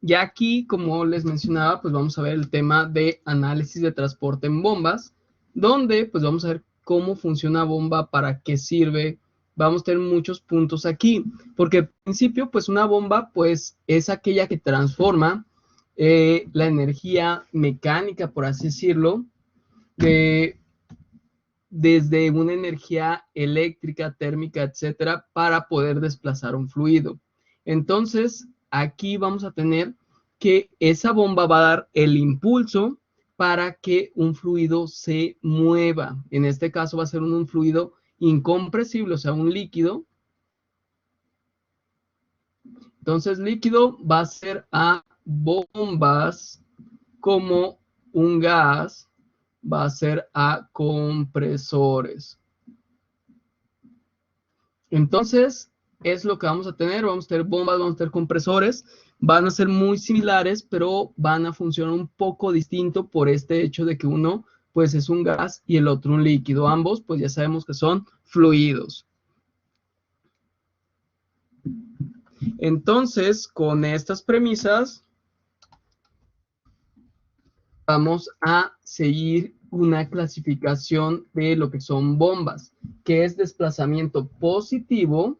Y aquí, como les mencionaba, pues vamos a ver el tema de análisis de transporte en bombas, donde pues vamos a ver cómo funciona bomba, para qué sirve. Vamos a tener muchos puntos aquí, porque al principio pues una bomba pues es aquella que transforma la energía mecánica, por así decirlo, desde una energía eléctrica, térmica, etcétera, para poder desplazar un fluido. Entonces, aquí vamos a tener que esa bomba va a dar el impulso para que un fluido se mueva. En este caso va a ser un fluido incompresible, o sea, un líquido. Entonces, líquido va a ser a bombas, como un gas va a ser a compresores. Entonces, es lo que vamos a tener. Vamos a tener bombas, vamos a tener compresores. Van a ser muy similares, pero van a funcionar un poco distinto por este hecho de que uno, pues, es un gas y el otro un líquido. Ambos, pues, ya sabemos que son fluidos. Entonces, con estas premisas, vamos a seguir una clasificación de lo que son bombas, que es desplazamiento positivo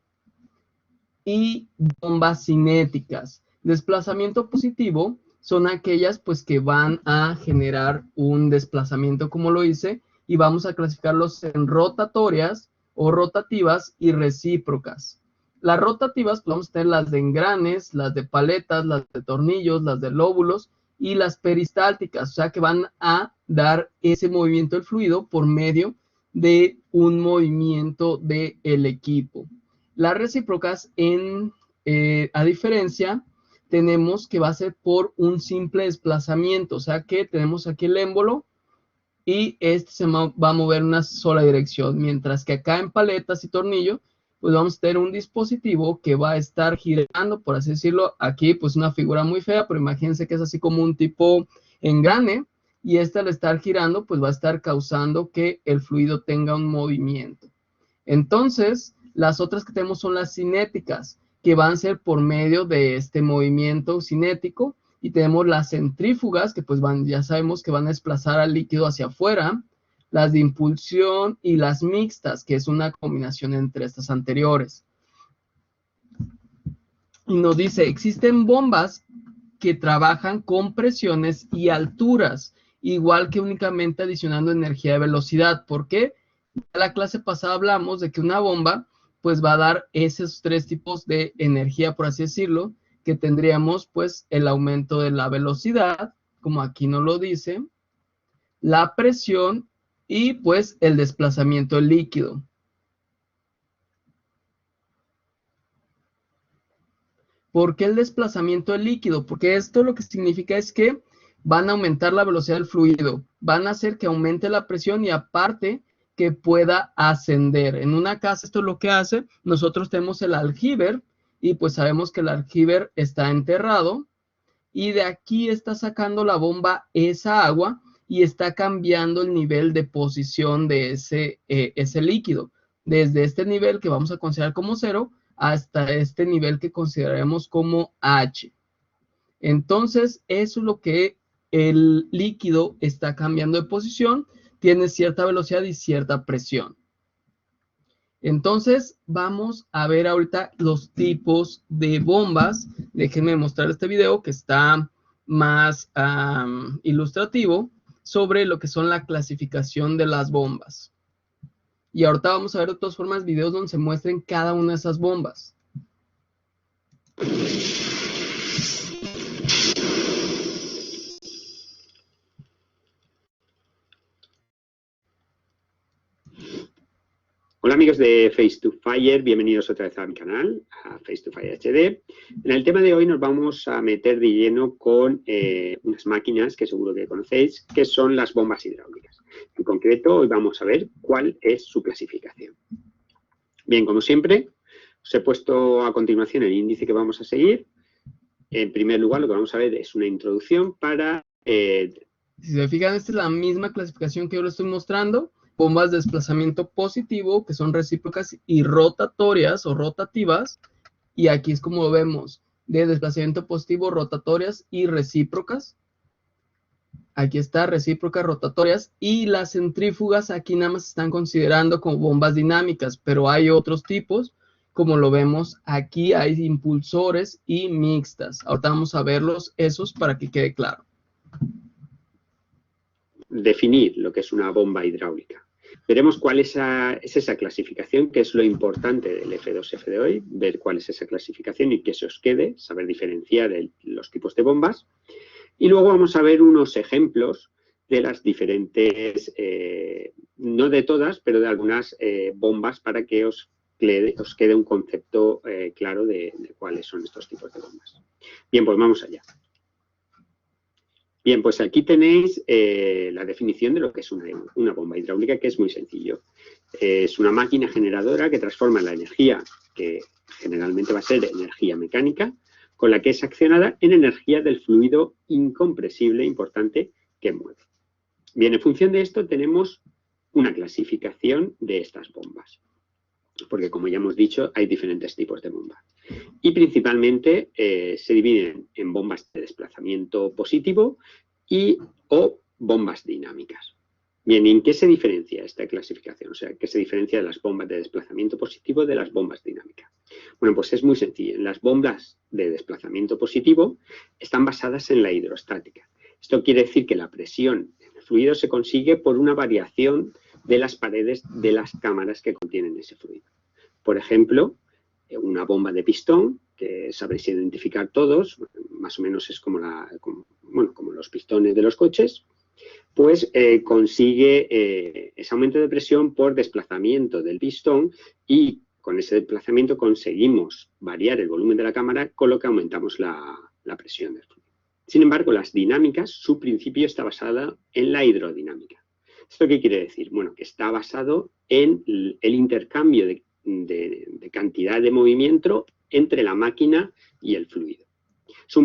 y bombas cinéticas. Desplazamiento positivo son aquellas pues que van a generar un desplazamiento, como lo hice, y vamos a clasificarlos en rotatorias o rotativas y recíprocas. Las rotativas, pues vamos a tener las de engranes, las de paletas, las de tornillos, las de lóbulos y las peristálticas, o sea que van a dar ese movimiento del fluido por medio de un movimiento del equipo. Las recíprocas, a diferencia, tenemos que va a ser por un simple desplazamiento, o sea que tenemos aquí el émbolo y este se va a mover en una sola dirección, mientras que acá en paletas y tornillo, pues vamos a tener un dispositivo que va a estar girando, por así decirlo. Aquí pues una figura muy fea, pero imagínense que es así como un tipo engrane, y este al estar girando pues va a estar causando que el fluido tenga un movimiento. Entonces, las otras que tenemos son las cinéticas, que van a ser por medio de este movimiento cinético, y tenemos las centrífugas, que pues ya sabemos que van a desplazar al líquido hacia afuera, las de impulsión, y las mixtas, que es una combinación entre estas anteriores. Y nos dice, existen bombas que trabajan con presiones y alturas, igual que únicamente adicionando energía de velocidad. ¿Por qué? En la clase pasada hablamos de que una bomba pues va a dar esos tres tipos de energía, por así decirlo, que tendríamos pues el aumento de la velocidad, como aquí nos lo dice, la presión y pues el desplazamiento del líquido. ¿Por qué el desplazamiento del líquido? Porque esto lo que significa es que van a aumentar la velocidad del fluido, van a hacer que aumente la presión y aparte que pueda ascender. En una casa esto es lo que hace. Nosotros tenemos el aljibe y pues sabemos que el aljibe está enterrado y de aquí está sacando la bomba esa agua y está cambiando el nivel de posición de ese líquido. Desde este nivel que vamos a considerar como 0 hasta este nivel que consideraremos como H. Entonces, eso es lo que el líquido está cambiando de posición, tiene cierta velocidad y cierta presión. Entonces, vamos a ver ahorita los tipos de bombas. Déjenme mostrar este video que está más ilustrativo sobre lo que son la clasificación de las bombas. Y ahorita vamos a ver de todas formas videos donde se muestren cada una de esas bombas. Hola amigos de Face to Fire, bienvenidos otra vez a mi canal, a Face to Fire HD. En el tema de hoy nos vamos a meter de lleno con unas máquinas que seguro que conocéis, que son las bombas hidráulicas. En concreto, hoy vamos a ver cuál es su clasificación. Bien, como siempre, os he puesto a continuación el índice que vamos a seguir. En primer lugar, lo que vamos a ver es una introducción para... Si se fijan, esta es la misma clasificación que yo les estoy mostrando. Bombas de desplazamiento positivo, que son recíprocas y rotatorias o rotativas. Y aquí es como vemos, de desplazamiento positivo, rotatorias y recíprocas. Aquí está, recíprocas, rotatorias, y las centrífugas aquí nada más se están considerando como bombas dinámicas, pero hay otros tipos, como lo vemos aquí, hay impulsores y mixtas. Ahorita vamos a verlos esos para que quede claro. Definir lo que es una bomba hidráulica. Veremos cuál es esa clasificación, que es lo importante del F2F de hoy, ver cuál es esa clasificación y que se os quede, saber diferenciar los tipos de bombas. Y luego vamos a ver unos ejemplos de las diferentes, no de todas, pero de algunas bombas para que os quede un concepto claro de cuáles son estos tipos de bombas. Bien, pues vamos allá. Bien, pues aquí tenéis la definición de lo que es una bomba hidráulica, que es muy sencillo. Es una máquina generadora que transforma la energía, que generalmente va a ser energía mecánica, con la que es accionada en energía del fluido incompresible importante que mueve. Bien, en función de esto tenemos una clasificación de estas bombas, porque como ya hemos dicho, hay diferentes tipos de bombas. Y principalmente se dividen en bombas de desplazamiento positivo o bombas dinámicas. Bien, ¿en qué se diferencia esta clasificación? O sea, ¿qué se diferencia de las bombas de desplazamiento positivo de las bombas dinámicas? Bueno, pues es muy sencillo. Las bombas de desplazamiento positivo están basadas en la hidrostática. Esto quiere decir que la presión en el fluido se consigue por una variación de las paredes de las cámaras que contienen ese fluido. Por ejemplo, una bomba de pistón, que sabréis identificar todos, más o menos es como los pistones de los coches, pues consigue ese aumento de presión por desplazamiento del pistón, y con ese desplazamiento conseguimos variar el volumen de la cámara, con lo que aumentamos la presión del fluido. Sin embargo, las dinámicas, su principio está basado en la hidrodinámica. ¿Esto qué quiere decir? Bueno, que está basado en el intercambio de cantidad de movimiento entre la máquina y el fluido. Es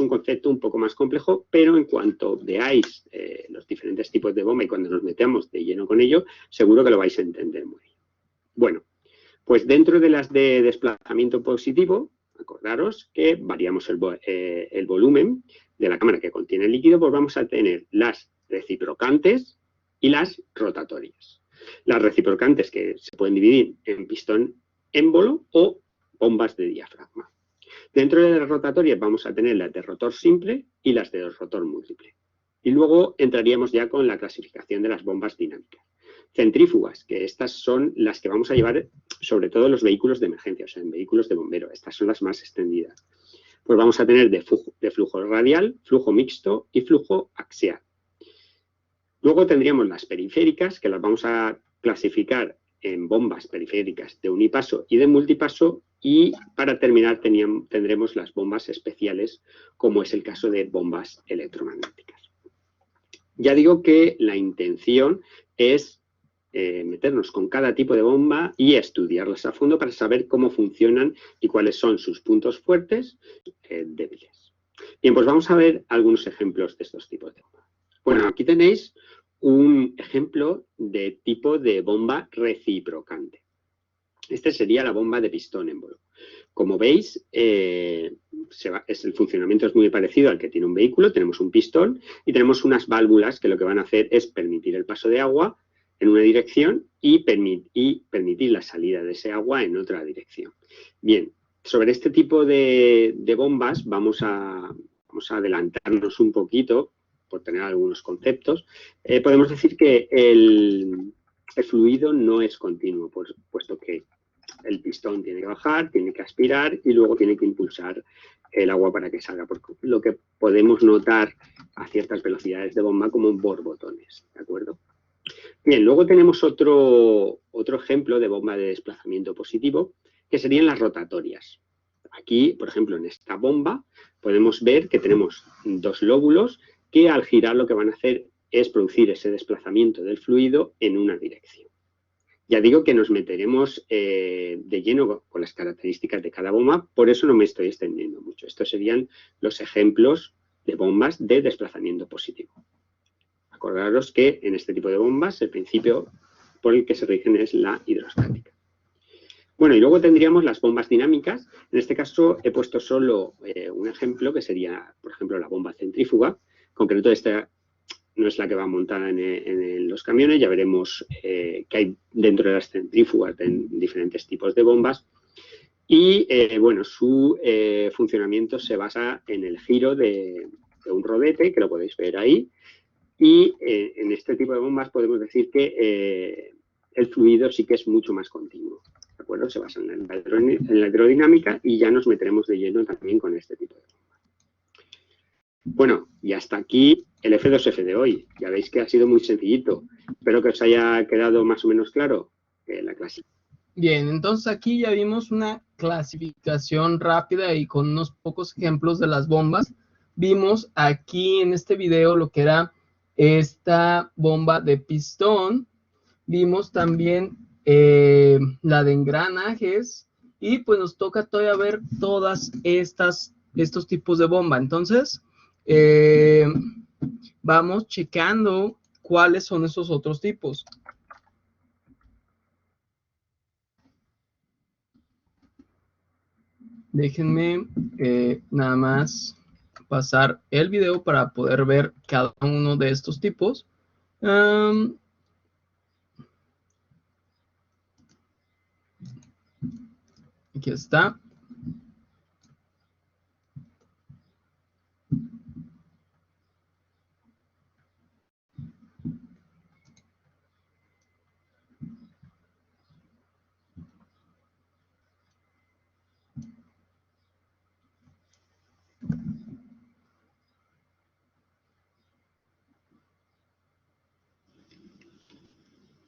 un concepto un poco más complejo, pero en cuanto veáis los diferentes tipos de bomba y cuando nos metamos de lleno con ello, seguro que lo vais a entender muy bien. Bueno, pues dentro de las de desplazamiento positivo, acordaros que variamos el volumen de la cámara que contiene el líquido, pues vamos a tener las reciprocantes y las rotatorias. Las reciprocantes, que se pueden dividir en pistón émbolo o bombas de diafragma. Dentro de las rotatorias vamos a tener las de rotor simple y las de rotor múltiple. Y luego entraríamos ya con la clasificación de las bombas dinámicas. Centrífugas, que estas son las que vamos a llevar sobre todo en los vehículos de emergencia, o sea, en vehículos de bombero. Estas son las más extendidas. Pues vamos a tener de flujo radial, flujo mixto y flujo axial. Luego tendríamos las periféricas, que las vamos a clasificar en bombas periféricas de unipaso y de multipaso, y para terminar tendremos las bombas especiales, como es el caso de bombas electromagnéticas. Ya digo que la intención es meternos con cada tipo de bomba y estudiarlas a fondo para saber cómo funcionan y cuáles son sus puntos fuertes débiles. Bien, pues vamos a ver algunos ejemplos de estos tipos de bombas. Bueno, aquí tenéis un ejemplo de tipo de bomba reciprocante. Este sería la bomba de pistón émbolo. Como veis, el funcionamiento es muy parecido al que tiene un vehículo. Tenemos un pistón y tenemos unas válvulas que lo que van a hacer es permitir el paso de agua en una dirección y permitir la salida de ese agua en otra dirección. Bien, sobre este tipo de bombas vamos a adelantarnos un poquito por tener algunos conceptos. Podemos decir que el fluido no es continuo, puesto que el pistón tiene que bajar, tiene que aspirar y luego tiene que impulsar el agua para que salga, porque lo que podemos notar a ciertas velocidades de bomba como borbotones, ¿de acuerdo? Bien, luego tenemos otro ejemplo de bomba de desplazamiento positivo, que serían las rotatorias. Aquí, por ejemplo, en esta bomba podemos ver que tenemos dos lóbulos que al girar lo que van a hacer es producir ese desplazamiento del fluido en una dirección. Ya digo que nos meteremos de lleno con las características de cada bomba, por eso no me estoy extendiendo mucho. Estos serían los ejemplos de bombas de desplazamiento positivo. Acordaros que en este tipo de bombas el principio por el que se rigen es la hidrostática. Bueno, y luego tendríamos las bombas dinámicas. En este caso he puesto solo un ejemplo, que sería, por ejemplo, la bomba centrífuga. En concreto, esta no es la que va montada en los camiones. Ya veremos que hay dentro de las centrífugas diferentes tipos de bombas. Y, bueno, su funcionamiento se basa en el giro de un rodete, que lo podéis ver ahí. Y en este tipo de bombas podemos decir que el fluido sí que es mucho más continuo, ¿de acuerdo? Se basa en la hidrodinámica y ya nos meteremos de lleno también con este tipo de bombas. Bueno, y hasta aquí el F2F de hoy. Ya veis que ha sido muy sencillito. Espero que os haya quedado más o menos claro la clase. Bien, entonces aquí ya vimos una clasificación rápida y con unos pocos ejemplos de las bombas. Vimos aquí en este video lo que era esta bomba de pistón. Vimos también la de engranajes y pues nos toca todavía ver todas estos tipos de bomba. Entonces, vamos checando cuáles son esos otros tipos. Déjenme nada más pasar el video para poder ver cada uno de estos tipos. Aquí está.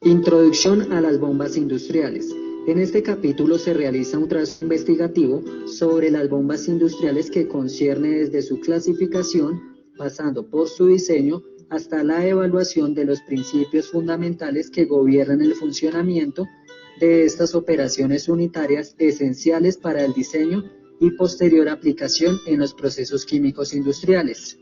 Introducción a las bombas industriales. En este capítulo se realiza un trazo investigativo sobre las bombas industriales que concierne desde su clasificación, pasando por su diseño, hasta la evaluación de los principios fundamentales que gobiernan el funcionamiento de estas operaciones unitarias esenciales para el diseño y posterior aplicación en los procesos químicos industriales.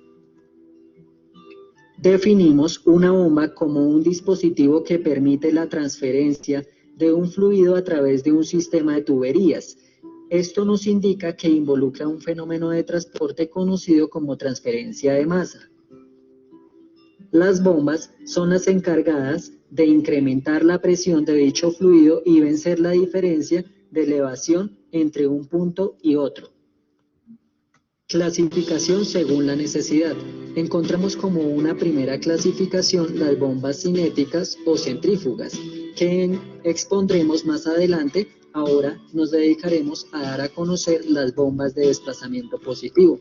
Definimos una bomba como un dispositivo que permite la transferencia de un fluido a través de un sistema de tuberías. Esto nos indica que involucra un fenómeno de transporte conocido como transferencia de masa. Las bombas son las encargadas de incrementar la presión de dicho fluido y vencer la diferencia de elevación entre un punto y otro. Clasificación según la necesidad. Encontramos como una primera clasificación las bombas cinéticas o centrífugas, que expondremos más adelante. Ahora nos dedicaremos a dar a conocer las bombas de desplazamiento positivo.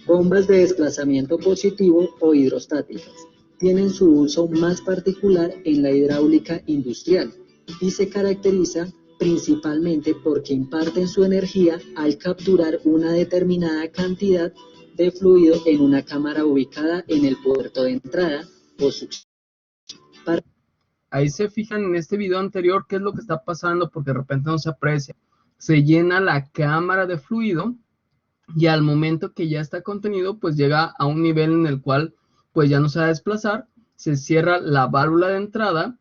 Bombas de desplazamiento positivo o hidrostáticas. Tienen su uso más particular en la hidráulica industrial y se caracteriza principalmente porque imparten su energía al capturar una determinada cantidad de fluido en una cámara ubicada en el puerto de entrada o succión. Ahí se fijan en este video anterior qué es lo que está pasando porque de repente no se aprecia. Se llena la cámara de fluido y al momento que ya está contenido pues llega a un nivel en el cual pues ya no se va a desplazar, se cierra la válvula de entrada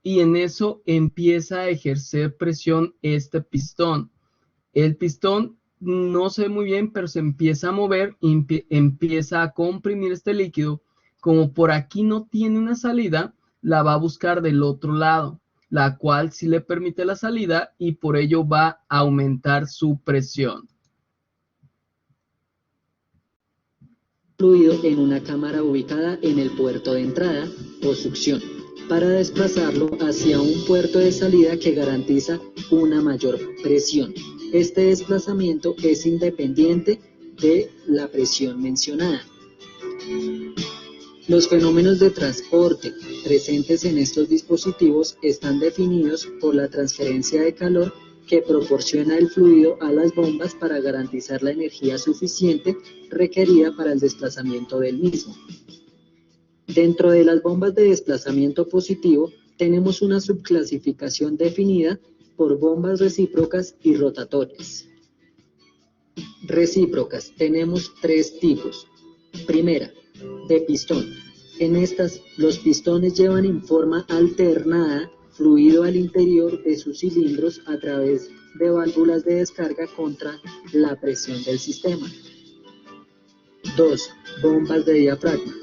y en eso empieza a ejercer presión este pistón. El pistón no se ve muy bien, pero se empieza a mover, empieza a comprimir este líquido. Como por aquí no tiene una salida, la va a buscar del otro lado, la cual sí le permite la salida y por ello va a aumentar su presión. Fluido en una cámara ubicada en el puerto de entrada o succión, para desplazarlo hacia un puerto de salida que garantiza una mayor presión. Este desplazamiento es independiente de la presión mencionada. Los fenómenos de transporte presentes en estos dispositivos están definidos por la transferencia de calor que proporciona el fluido a las bombas para garantizar la energía suficiente requerida para el desplazamiento del mismo. Dentro de las bombas de desplazamiento positivo tenemos una subclasificación definida por bombas recíprocas y rotatorias. Recíprocas, tenemos tres tipos. Primera, de pistón. En estas, los pistones llevan en forma alternada fluido al interior de sus cilindros a través de válvulas de descarga contra la presión del sistema. 2. Bombas de diafragma.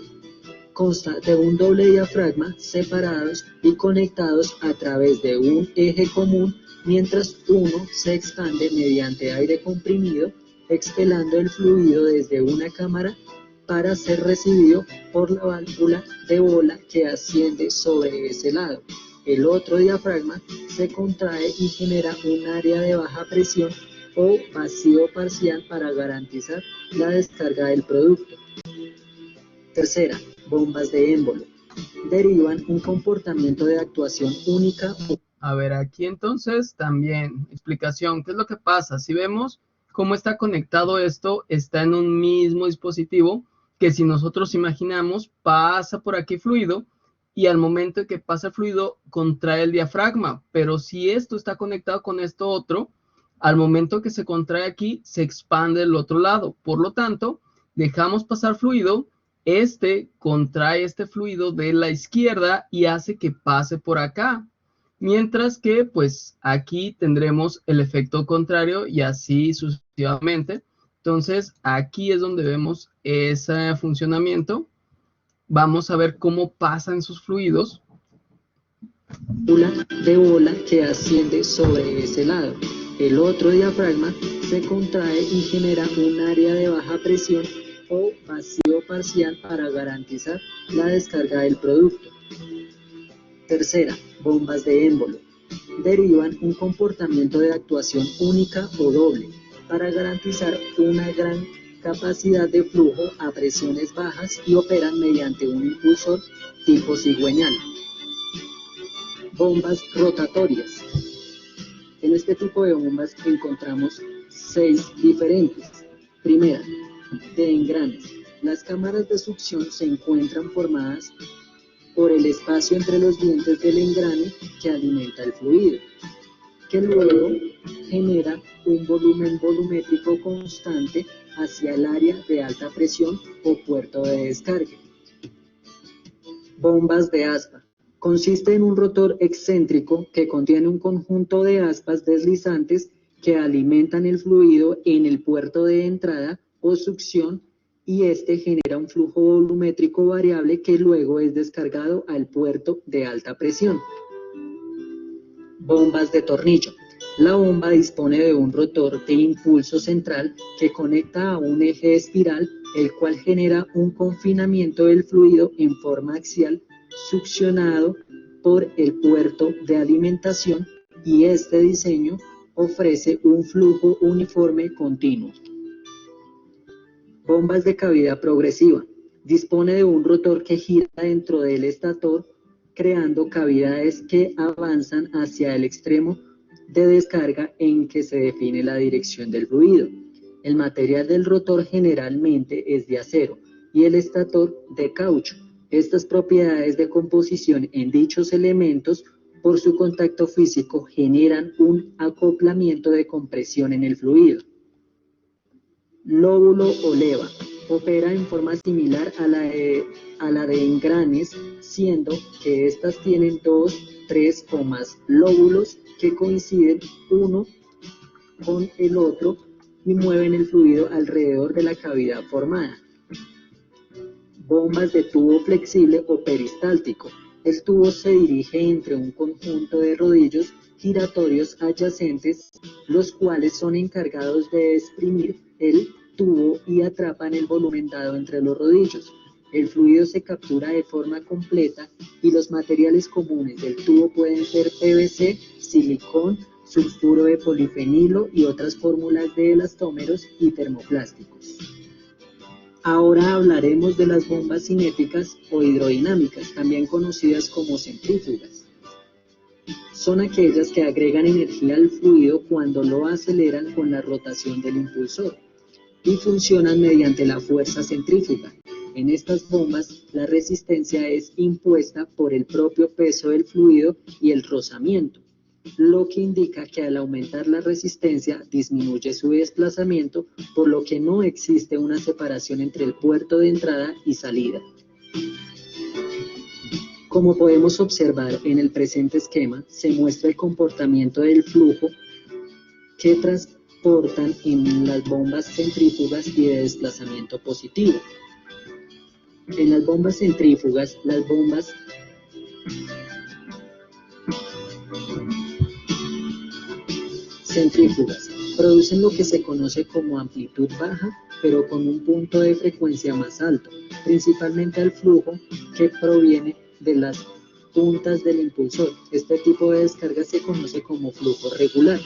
Consta de un doble diafragma separados y conectados a través de un eje común, mientras uno se expande mediante aire comprimido, expelando el fluido desde una cámara para ser recibido por la válvula de bola que asciende sobre ese lado. El otro diafragma se contrae y genera un área de baja presión o vacío parcial para garantizar la descarga del producto. Tercera, bombas de émbolo. Derivan un comportamiento de actuación única. A ver, aquí entonces también explicación. ¿Qué es lo que pasa? Si vemos cómo está conectado esto, está en un mismo dispositivo que, si nosotros imaginamos, pasa por aquí fluido y al momento que pasa el fluido contrae el diafragma. Pero si esto está conectado con esto otro, al momento que se contrae aquí, se expande el otro lado. Por lo tanto, dejamos pasar fluido, este contrae este fluido de la izquierda y hace que pase por acá. Mientras que, pues, aquí tendremos el efecto contrario y así sucesivamente. Entonces, aquí es donde vemos ese funcionamiento. Vamos a ver cómo pasan sus fluidos. De bola que asciende sobre ese lado. El otro diafragma se contrae y genera un área de baja presión o vacío parcial para garantizar la descarga del producto. Tercera, bombas de émbolo. Derivan un comportamiento de actuación única o doble para garantizar una gran capacidad de flujo a presiones bajas y operan mediante un impulsor tipo cigüeñal. Bombas rotatorias. En este tipo de bombas encontramos 6 diferentes. Primera, de engranes. Las cámaras de succión se encuentran formadas por el espacio entre los dientes del engrane que alimenta el fluido, que luego genera un volumen volumétrico constante hacia el área de alta presión o puerto de descarga. Bombas de aspa. Consiste en un rotor excéntrico que contiene un conjunto de aspas deslizantes que alimentan el fluido en el puerto de entrada o succión, y este genera un flujo volumétrico variable que luego es descargado al puerto de alta presión. Bombas de tornillo. La bomba dispone de un rotor de impulso central que conecta a un eje espiral, el cual genera un confinamiento del fluido en forma axial succionado por el puerto de alimentación, y este diseño ofrece un flujo uniforme continuo. Bombas de cavidad progresiva. Dispone de un rotor que gira dentro del estator, creando cavidades que avanzan hacia el extremo de descarga en que se define la dirección del fluido. El material del rotor generalmente es de acero y el estator de caucho. Estas propiedades de composición en dichos elementos, por su contacto físico, generan un acoplamiento de compresión en el fluido. Lóbulo o leva. Opera en forma similar a la de engranes, siendo que estas tienen 2, 3 o más lóbulos que coinciden uno con el otro y mueven el fluido alrededor de la cavidad formada. Bombas de tubo flexible o peristáltico. El tubo se dirige entre un conjunto de rodillos giratorios adyacentes, los cuales son encargados de exprimir el tubo y atrapan el volumen dado entre los rodillos. El fluido se captura de forma completa y los materiales comunes del tubo pueden ser PVC, silicón, sulfuro de polifenilo y otras fórmulas de elastómeros y termoplásticos. Ahora hablaremos de las bombas cinéticas o hidrodinámicas, también conocidas como centrífugas. Son aquellas que agregan energía al fluido cuando lo aceleran con la rotación del impulsor y funcionan mediante la fuerza centrífuga. En estas bombas, la resistencia es impuesta por el propio peso del fluido y el rozamiento, lo que indica que al aumentar la resistencia disminuye su desplazamiento, por lo que no existe una separación entre el puerto de entrada y salida. Como podemos observar en el presente esquema, se muestra el comportamiento del flujo que transportan en las bombas centrífugas y de desplazamiento positivo. En las bombas centrífugas, las bombas centrífugas producen lo que se conoce como amplitud baja, pero con un punto de frecuencia más alto, principalmente al flujo que proviene de las puntas del impulsor. Este tipo de descarga se conoce como flujo regular.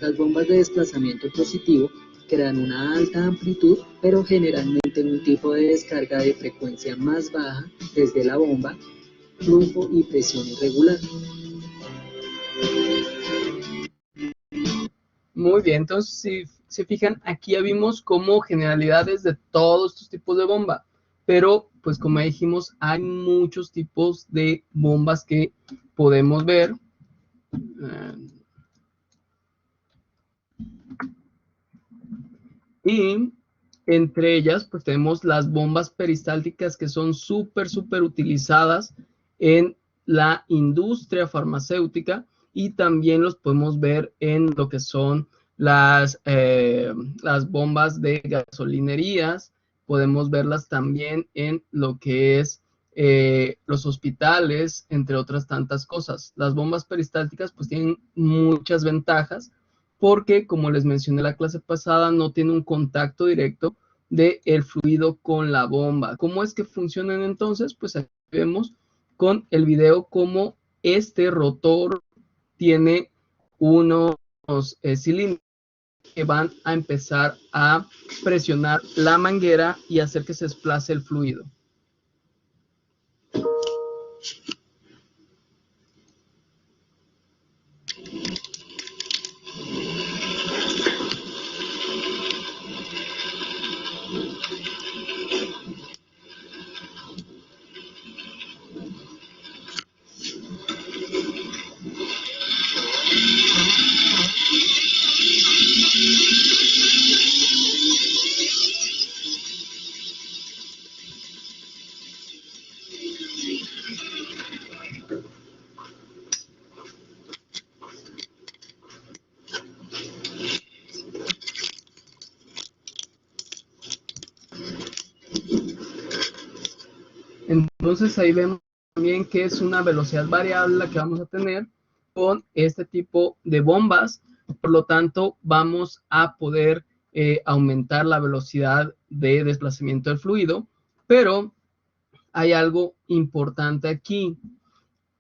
Las bombas de desplazamiento positivo crean una alta amplitud, pero generalmente un tipo de descarga de frecuencia más baja desde la bomba, flujo y presión irregular. Muy bien, entonces si se fijan, aquí ya vimos como generalidades de todos estos tipos de bomba, pero pues como dijimos, hay muchos tipos de bombas que podemos ver. Y entre ellas, pues tenemos las bombas peristálticas que son súper utilizadas en la industria farmacéutica y también los podemos ver en lo que son las bombas de gasolinerías. Podemos verlas también en lo que es los hospitales, entre otras tantas cosas. Las bombas peristálticas pues tienen muchas ventajas, porque, como les mencioné la clase pasada, no tiene un contacto directo del fluido con la bomba. ¿Cómo es que funcionan entonces? Pues aquí vemos con el video cómo este rotor tiene unos cilindros que van a empezar a presionar la manguera y hacer que se desplace el fluido. Entonces ahí vemos también que es una velocidad variable la que vamos a tener con este tipo de bombas. Por lo tanto, vamos a poder aumentar la velocidad de desplazamiento del fluido, pero hay algo importante aquí.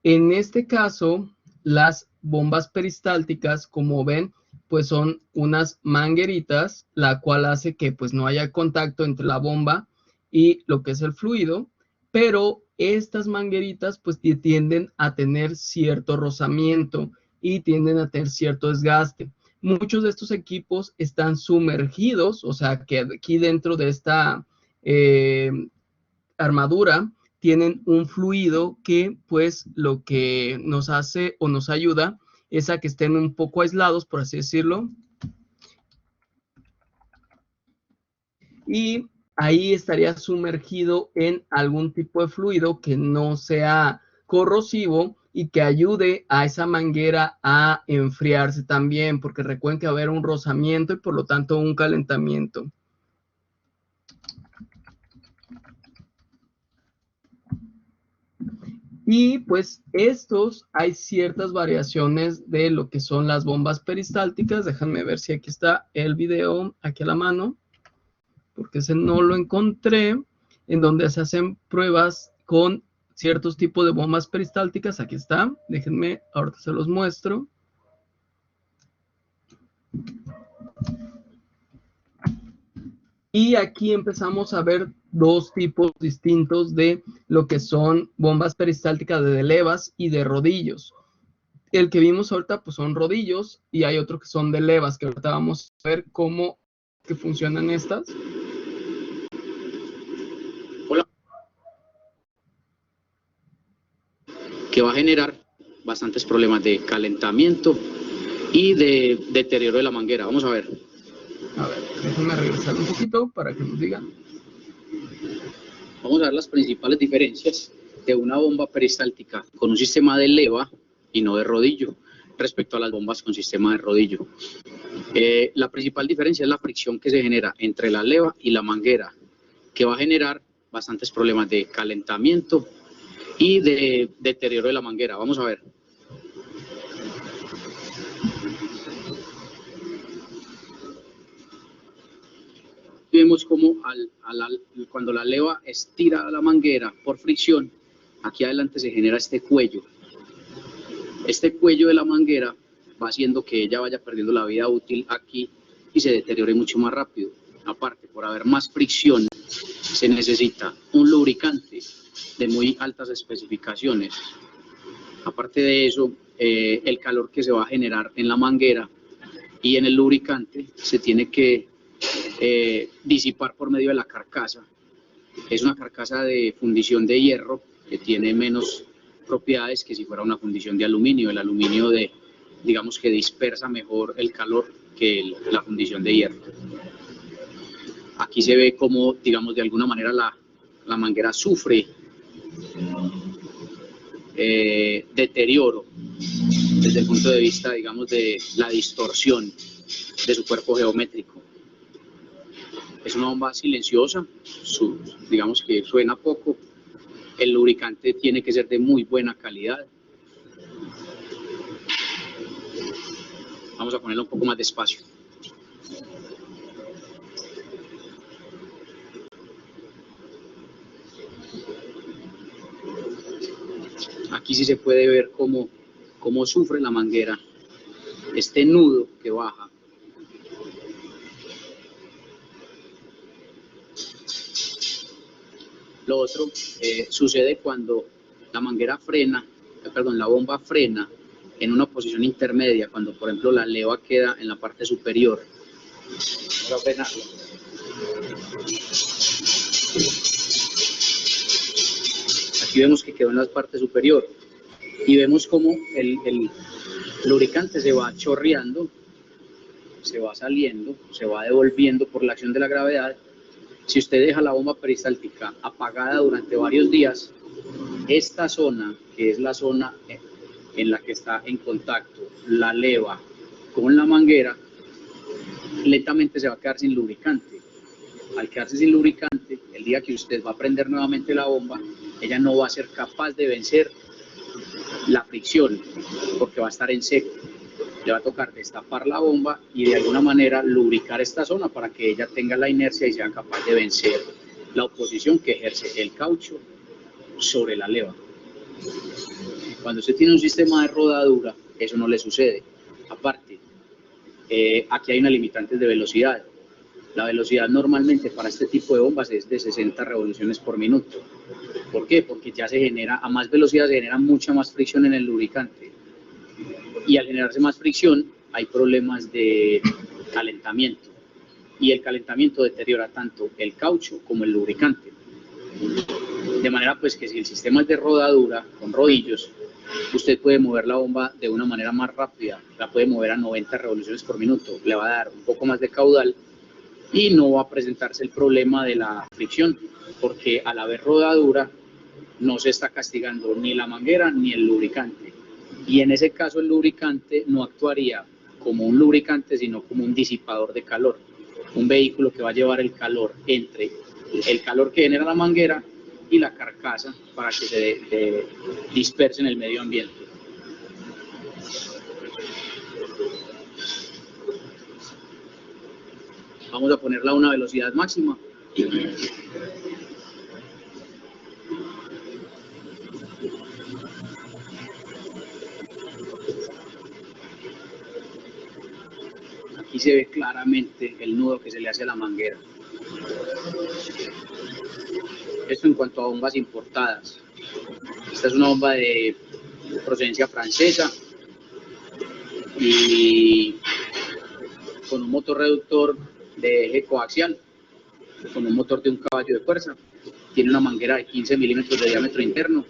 En este caso, las bombas peristálticas, como ven, pues son unas mangueritas, la cual hace que pues no haya contacto entre la bomba y lo que es el fluido, pero estas mangueritas pues tienden a tener cierto rozamiento y tienden a tener cierto desgaste. Muchos de estos equipos están sumergidos, o sea que aquí dentro de esta armadura tienen un fluido que pues lo que nos hace o nos ayuda es a que estén un poco aislados, por así decirlo. Y ahí estaría sumergido en algún tipo de fluido que no sea corrosivo y que ayude a esa manguera a enfriarse también, porque recuerden que va a haber un rozamiento y por lo tanto un calentamiento. Y pues hay ciertas variaciones de lo que son las bombas peristálticas. Déjenme ver si aquí está el video, aquí a la mano, porque ese no lo encontré, en donde se hacen pruebas con ciertos tipos de bombas peristálticas. Aquí está, déjenme, ahorita se los muestro. Y aquí empezamos a ver dos tipos distintos de lo que son bombas peristálticas de levas y de rodillos. El que vimos ahorita pues son rodillos y hay otros que son de levas, que ahorita vamos a ver cómo que funcionan estas. Hola. Que va a generar bastantes problemas de calentamiento y de deterioro de la manguera. Vamos a ver. A ver, déjenme regresar un poquito para que nos digan. Vamos a ver las principales diferencias de una bomba peristáltica con un sistema de leva y no de rodillo respecto a las bombas con sistema de rodillo. La principal diferencia es la fricción que se genera entre la leva y la manguera, que va a generar bastantes problemas de calentamiento y de deterioro de la manguera. Vamos a ver. Vemos como cuando la leva estira la manguera por fricción, aquí adelante se genera este cuello. Este cuello de la manguera va haciendo que ella vaya perdiendo la vida útil aquí y se deteriore mucho más rápido. Aparte, por haber más fricción, se necesita un lubricante de muy altas especificaciones. Aparte de eso, el calor que se va a generar en la manguera y en el lubricante se tiene que disipar por medio de la carcasa. Es una carcasa de fundición de hierro que tiene menos propiedades que si fuera una fundición de aluminio. El aluminio digamos que dispersa mejor el calor que la fundición de hierro. Aquí se ve como, digamos, de alguna manera la manguera sufre deterioro desde el punto de vista, digamos, de la distorsión de su cuerpo geométrico. Es una bomba silenciosa, digamos que suena poco. El lubricante tiene que ser de muy buena calidad. Vamos a ponerlo un poco más despacio. Aquí sí se puede ver cómo sufre la manguera, este nudo que baja. Lo otro sucede cuando la manguera frena, la bomba frena en una posición intermedia, cuando por ejemplo la leva queda en la parte superior. Vamos a frenarlo. Aquí vemos que quedó en la parte superior y vemos como el lubricante se va chorreando, se va saliendo, se va devolviendo por la acción de la gravedad. Si usted deja la bomba peristáltica apagada durante varios días, esta zona, que es la zona en la que está en contacto la leva con la manguera, lentamente se va a quedar sin lubricante. Al quedarse sin lubricante, el día que usted va a prender nuevamente la bomba, ella no va a ser capaz de vencer la fricción, porque va a estar en seco. Le va a tocar destapar la bomba y de alguna manera lubricar esta zona para que ella tenga la inercia y sea capaz de vencer la oposición que ejerce el caucho sobre la leva. Cuando usted tiene un sistema de rodadura, eso no le sucede. Aparte, aquí hay una limitante de velocidad. La velocidad normalmente para este tipo de bombas es de 60 revoluciones por minuto. ¿Por qué? Porque ya se genera, a más velocidad se genera mucha más fricción en el lubricante. Y al generarse más fricción, hay problemas de calentamiento. Y el calentamiento deteriora tanto el caucho como el lubricante. De manera pues que si el sistema es de rodadura, con rodillos, usted puede mover la bomba de una manera más rápida. La puede mover a 90 revoluciones por minuto. Le va a dar un poco más de caudal y no va a presentarse el problema de la fricción, porque al haber rodadura no se está castigando ni la manguera ni el lubricante. Y en ese caso el lubricante no actuaría como un lubricante, sino como un disipador de calor. Un vehículo que va a llevar el calor entre el calor que genera la manguera y la carcasa para que se disperse en el medio ambiente. Vamos a ponerla a una velocidad máxima. Aquí se ve claramente el nudo que se le hace a la manguera. Esto en cuanto a bombas importadas. Esta es una bomba de procedencia francesa y con un motor reductor de eje coaxial, con un motor de 1 caballo de fuerza. Tiene una manguera de 15 milímetros de diámetro interno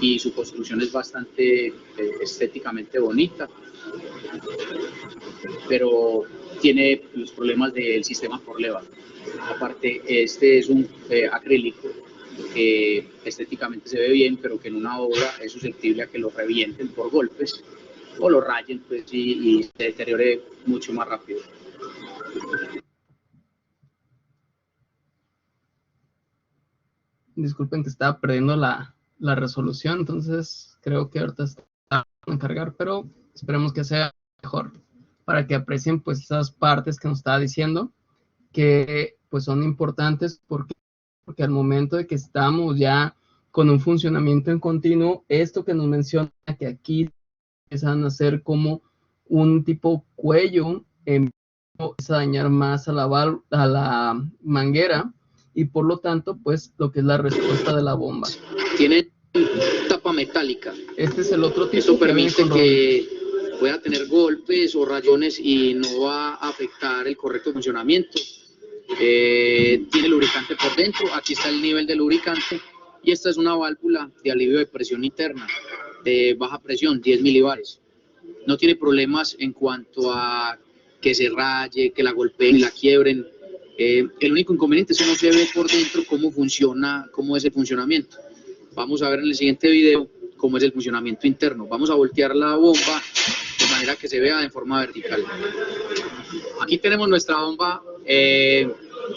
y su construcción es bastante estéticamente bonita, pero tiene los problemas del sistema por leva. Aparte, este es un acrílico que estéticamente se ve bien, pero que en una obra es susceptible a que lo revienten por golpes o lo rayen, pues, y se deteriore mucho más rápido. Disculpen que estaba perdiendo la resolución, entonces creo que ahorita está a cargar, pero esperemos que sea mejor para que aprecien pues esas partes que nos estaba diciendo, que pues son importantes porque al momento de que estamos ya con un funcionamiento en continuo, esto que nos menciona que aquí empiezan a hacer como un tipo cuello, empieza a dañar más a la manguera y por lo tanto pues lo que es la respuesta de la bomba. Tiene tapa metálica. Este es el otro tipo. Esto permite que pueda tener golpes o rayones y no va a afectar el correcto funcionamiento. Tiene lubricante por dentro, aquí está el nivel de lubricante y esta es una válvula de alivio de presión interna de baja presión, 10 milibares. No tiene problemas en cuanto a que se raye, que la golpeen y la quiebren. El único inconveniente es que no se ve por dentro cómo funciona, cómo es el funcionamiento. Vamos a ver en el siguiente video cómo es el funcionamiento interno. Vamos a voltear la bomba de manera que se vea de forma vertical. Aquí tenemos nuestra bomba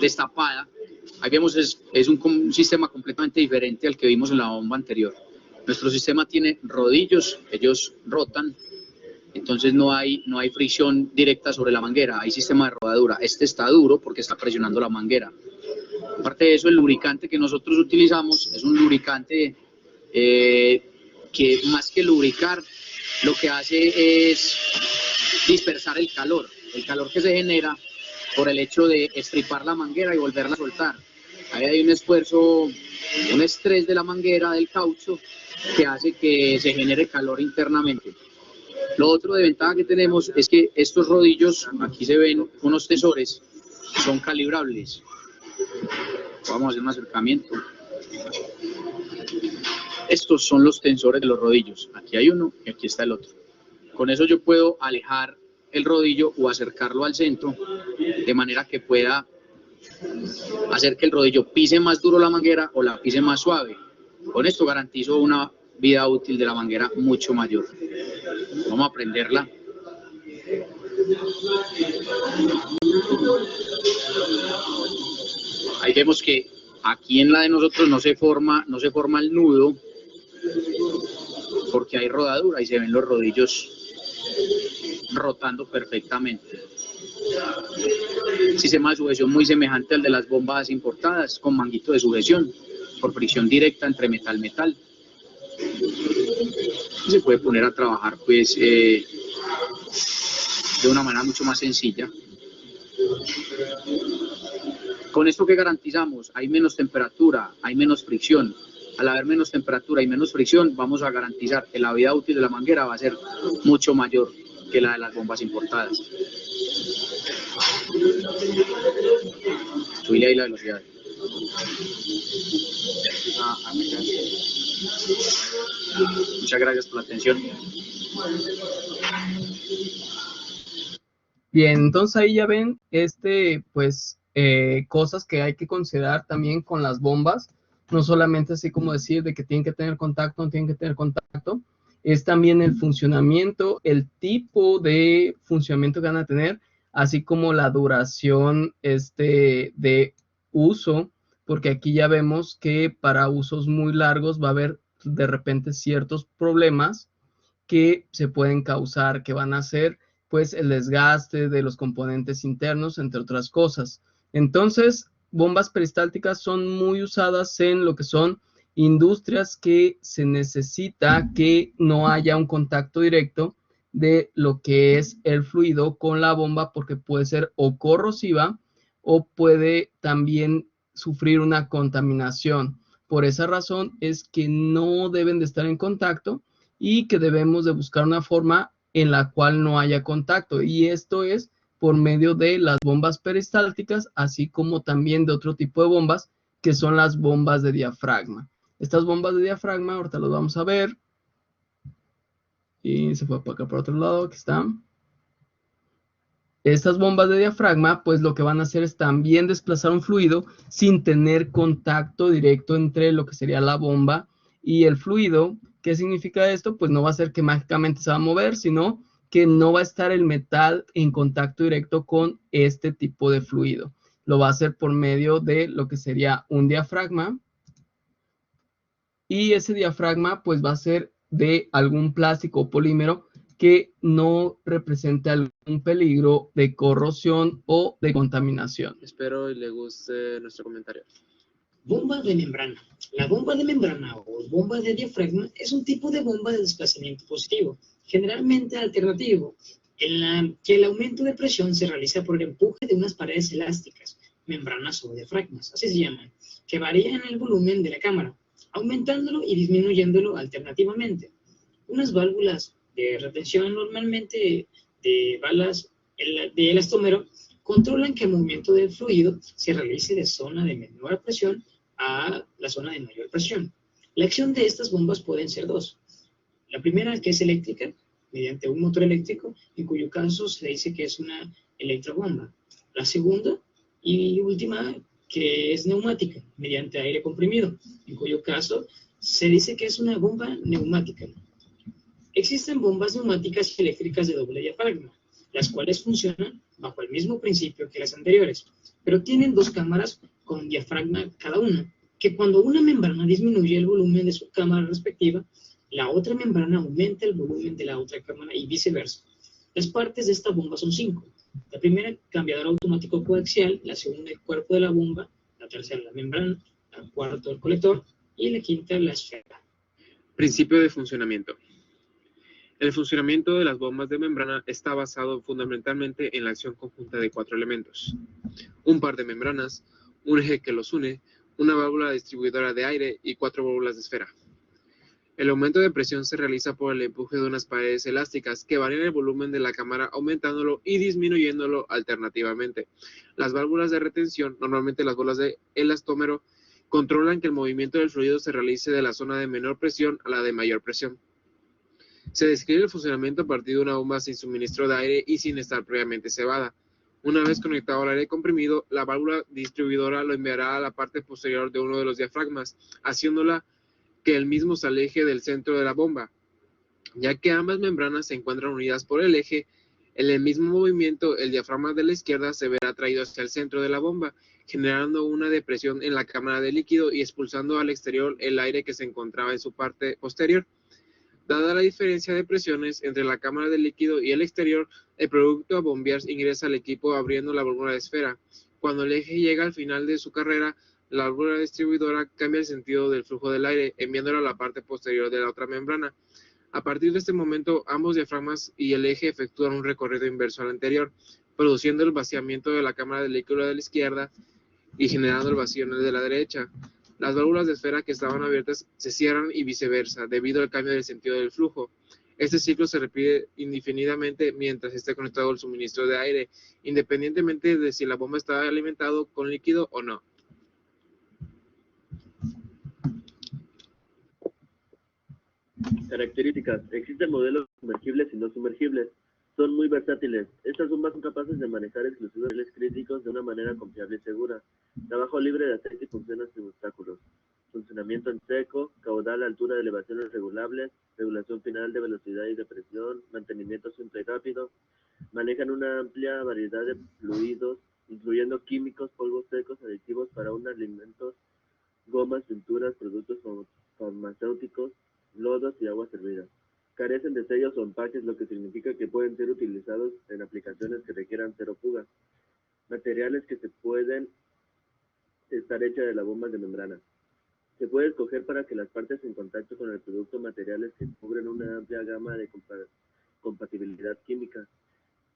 destapada. Ahí vemos es un sistema completamente diferente al que vimos en la bomba anterior. Nuestro sistema tiene rodillos, ellos rotan, entonces no hay fricción directa sobre la manguera, hay sistema de rodadura. Este está duro porque está presionando la manguera. Aparte de eso, el lubricante que nosotros utilizamos es un lubricante que más que lubricar, lo que hace es dispersar el calor que se genera por el hecho de estripar la manguera y volverla a soltar. Ahí hay un esfuerzo, un estrés de la manguera, del caucho, que hace que se genere calor internamente. Lo otro de ventaja que tenemos es que estos rodillos, aquí se ven unos tesores, son calibrables. Vamos a hacer un acercamiento. Estos son los tensores de los rodillos. Aquí hay uno y aquí está el otro. Con eso yo puedo alejar el rodillo o acercarlo al centro de manera que pueda hacer que el rodillo pise más duro la manguera o la pise más suave. Con esto garantizo una vida útil de la manguera mucho mayor. Vamos a prenderla. Ahí vemos que aquí en la de nosotros no se forma el nudo porque hay rodadura y se ven los rodillos rotando perfectamente. Sistema de sujeción muy semejante al de las bombas importadas, con manguito de sujeción por fricción directa entre metal-metal. Se puede poner a trabajar pues de una manera mucho más sencilla. Con esto que garantizamos, hay menos temperatura, hay menos fricción. Al haber menos temperatura y menos fricción, vamos a garantizar que la vida útil de la manguera va a ser mucho mayor que la de las bombas importadas. Subile ahí la velocidad. Muchas gracias por la atención. Bien, entonces ahí ya ven, cosas que hay que considerar también con las bombas, no solamente así como decir de que tienen que tener contacto, no tienen que tener contacto, es también el funcionamiento, el tipo de funcionamiento que van a tener, así como la duración de uso, porque aquí ya vemos que para usos muy largos va a haber de repente ciertos problemas que se pueden causar, que van a ser pues el desgaste de los componentes internos, entre otras cosas. Entonces, bombas peristálticas son muy usadas en lo que son industrias que se necesita que no haya un contacto directo de lo que es el fluido con la bomba, porque puede ser o corrosiva o puede también sufrir una contaminación. Por esa razón es que no deben de estar en contacto y que debemos de buscar una forma en la cual no haya contacto, y esto es por medio de las bombas peristálticas, así como también de otro tipo de bombas que son las bombas de diafragma. Estas bombas de diafragma ahorita las vamos a ver, y se fue para acá por otro lado, aquí están. Estas bombas de diafragma, pues lo que van a hacer es también desplazar un fluido sin tener contacto directo entre lo que sería la bomba y el fluido. ¿Qué significa esto? Pues no va a ser que mágicamente se va a mover, sino que no va a estar el metal en contacto directo con este tipo de fluido. Lo va a hacer por medio de lo que sería un diafragma. Y ese diafragma pues va a ser de algún plástico o polímero que no represente algún peligro de corrosión o de contaminación. Espero y le guste nuestro comentario. Bomba de membrana. La bomba de membrana o bomba de diafragma es un tipo de bomba de desplazamiento positivo, generalmente alternativo, en la que el aumento de presión se realiza por el empuje de unas paredes elásticas, membranas o diafragmas, así se llaman, que varían el volumen de la cámara, aumentándolo y disminuyéndolo alternativamente. Unas válvulas de retención normalmente de balas de elastómero controlan que el movimiento del fluido se realice de zona de menor presión a la zona de mayor presión. La acción de estas bombas pueden ser dos. La primera, que es eléctrica, mediante un motor eléctrico, en cuyo caso se dice que es una electrobomba. La segunda y última, que es neumática, mediante aire comprimido, en cuyo caso se dice que es una bomba neumática. Existen bombas neumáticas y eléctricas de doble diafragma, las cuales funcionan bajo el mismo principio que las anteriores, pero tienen dos cámaras con diafragma cada una, que cuando una membrana disminuye el volumen de su cámara respectiva, la otra membrana aumenta el volumen de la otra cámara y viceversa. Las partes de esta bomba son 5. La primera, cambiador automático coaxial, la segunda, el cuerpo de la bomba, la tercera, la membrana, la cuarta, el colector, y la quinta, la esfera. Principio de funcionamiento. El funcionamiento de las bombas de membrana está basado fundamentalmente en la acción conjunta de 4 elementos: un par de membranas, un eje que los une, una válvula distribuidora de aire y 4 válvulas de esfera. El aumento de presión se realiza por el empuje de unas paredes elásticas que varían el volumen de la cámara aumentándolo y disminuyéndolo alternativamente. Las válvulas de retención, normalmente las bolas de elastómero, controlan que el movimiento del fluido se realice de la zona de menor presión a la de mayor presión. Se describe el funcionamiento a partir de una bomba sin suministro de aire y sin estar previamente cebada. Una vez conectado al aire comprimido, la válvula distribuidora lo enviará a la parte posterior de uno de los diafragmas, haciéndola que el mismo se aleje del centro de la bomba. Ya que ambas membranas se encuentran unidas por el eje, en el mismo movimiento el diafragma de la izquierda se verá atraído hacia el centro de la bomba, generando una depresión en la cámara de líquido y expulsando al exterior el aire que se encontraba en su parte posterior. Dada la diferencia de presiones entre la cámara de líquido y el exterior, el producto a bombear ingresa al equipo abriendo la válvula de esfera. Cuando el eje llega al final de su carrera, la válvula distribuidora cambia el sentido del flujo del aire, enviándolo a la parte posterior de la otra membrana. A partir de este momento, ambos diafragmas y el eje efectúan un recorrido inverso al anterior, produciendo el vaciamiento de la cámara de líquido de la izquierda y generando el vacío en el de la derecha. Las válvulas de esfera que estaban abiertas se cierran y viceversa, debido al cambio del sentido del flujo. Este ciclo se repite indefinidamente mientras esté conectado el suministro de aire, independientemente de si la bomba está alimentada con líquido o no. Características. Existen modelos sumergibles y no sumergibles. Son muy versátiles. Estas bombas son capaces de manejar exclusivamente críticos de una manera confiable y segura. Trabajo libre de aceite y funciona sin obstáculos. Funcionamiento en seco, caudal, altura de elevaciones regulables, regulación final de velocidad y de presión, mantenimiento simple y rápido. Manejan una amplia variedad de fluidos, incluyendo químicos, polvos secos, aditivos para un alimentos, gomas, pinturas, productos farmacéuticos, lodos y aguas hervidas. Carecen de sellos o empaques, lo que significa que pueden ser utilizados en aplicaciones que requieran cero fugas. Materiales que se pueden estar hechas de la bomba de membrana. Se puede escoger para que las partes en contacto con el producto materiales que cubren una amplia gama de compatibilidad química.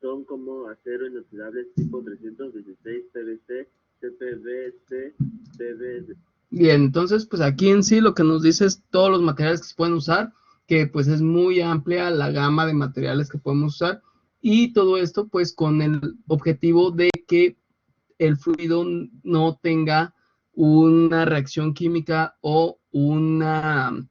Son como acero inoxidable tipo 316, PVC, CPVC, PVC. Bien, entonces pues aquí en sí lo que nos dice es todos los materiales que se pueden usar, que pues es muy amplia la gama de materiales que podemos usar, y todo esto pues con el objetivo de que el fluido no tenga una reacción química o una,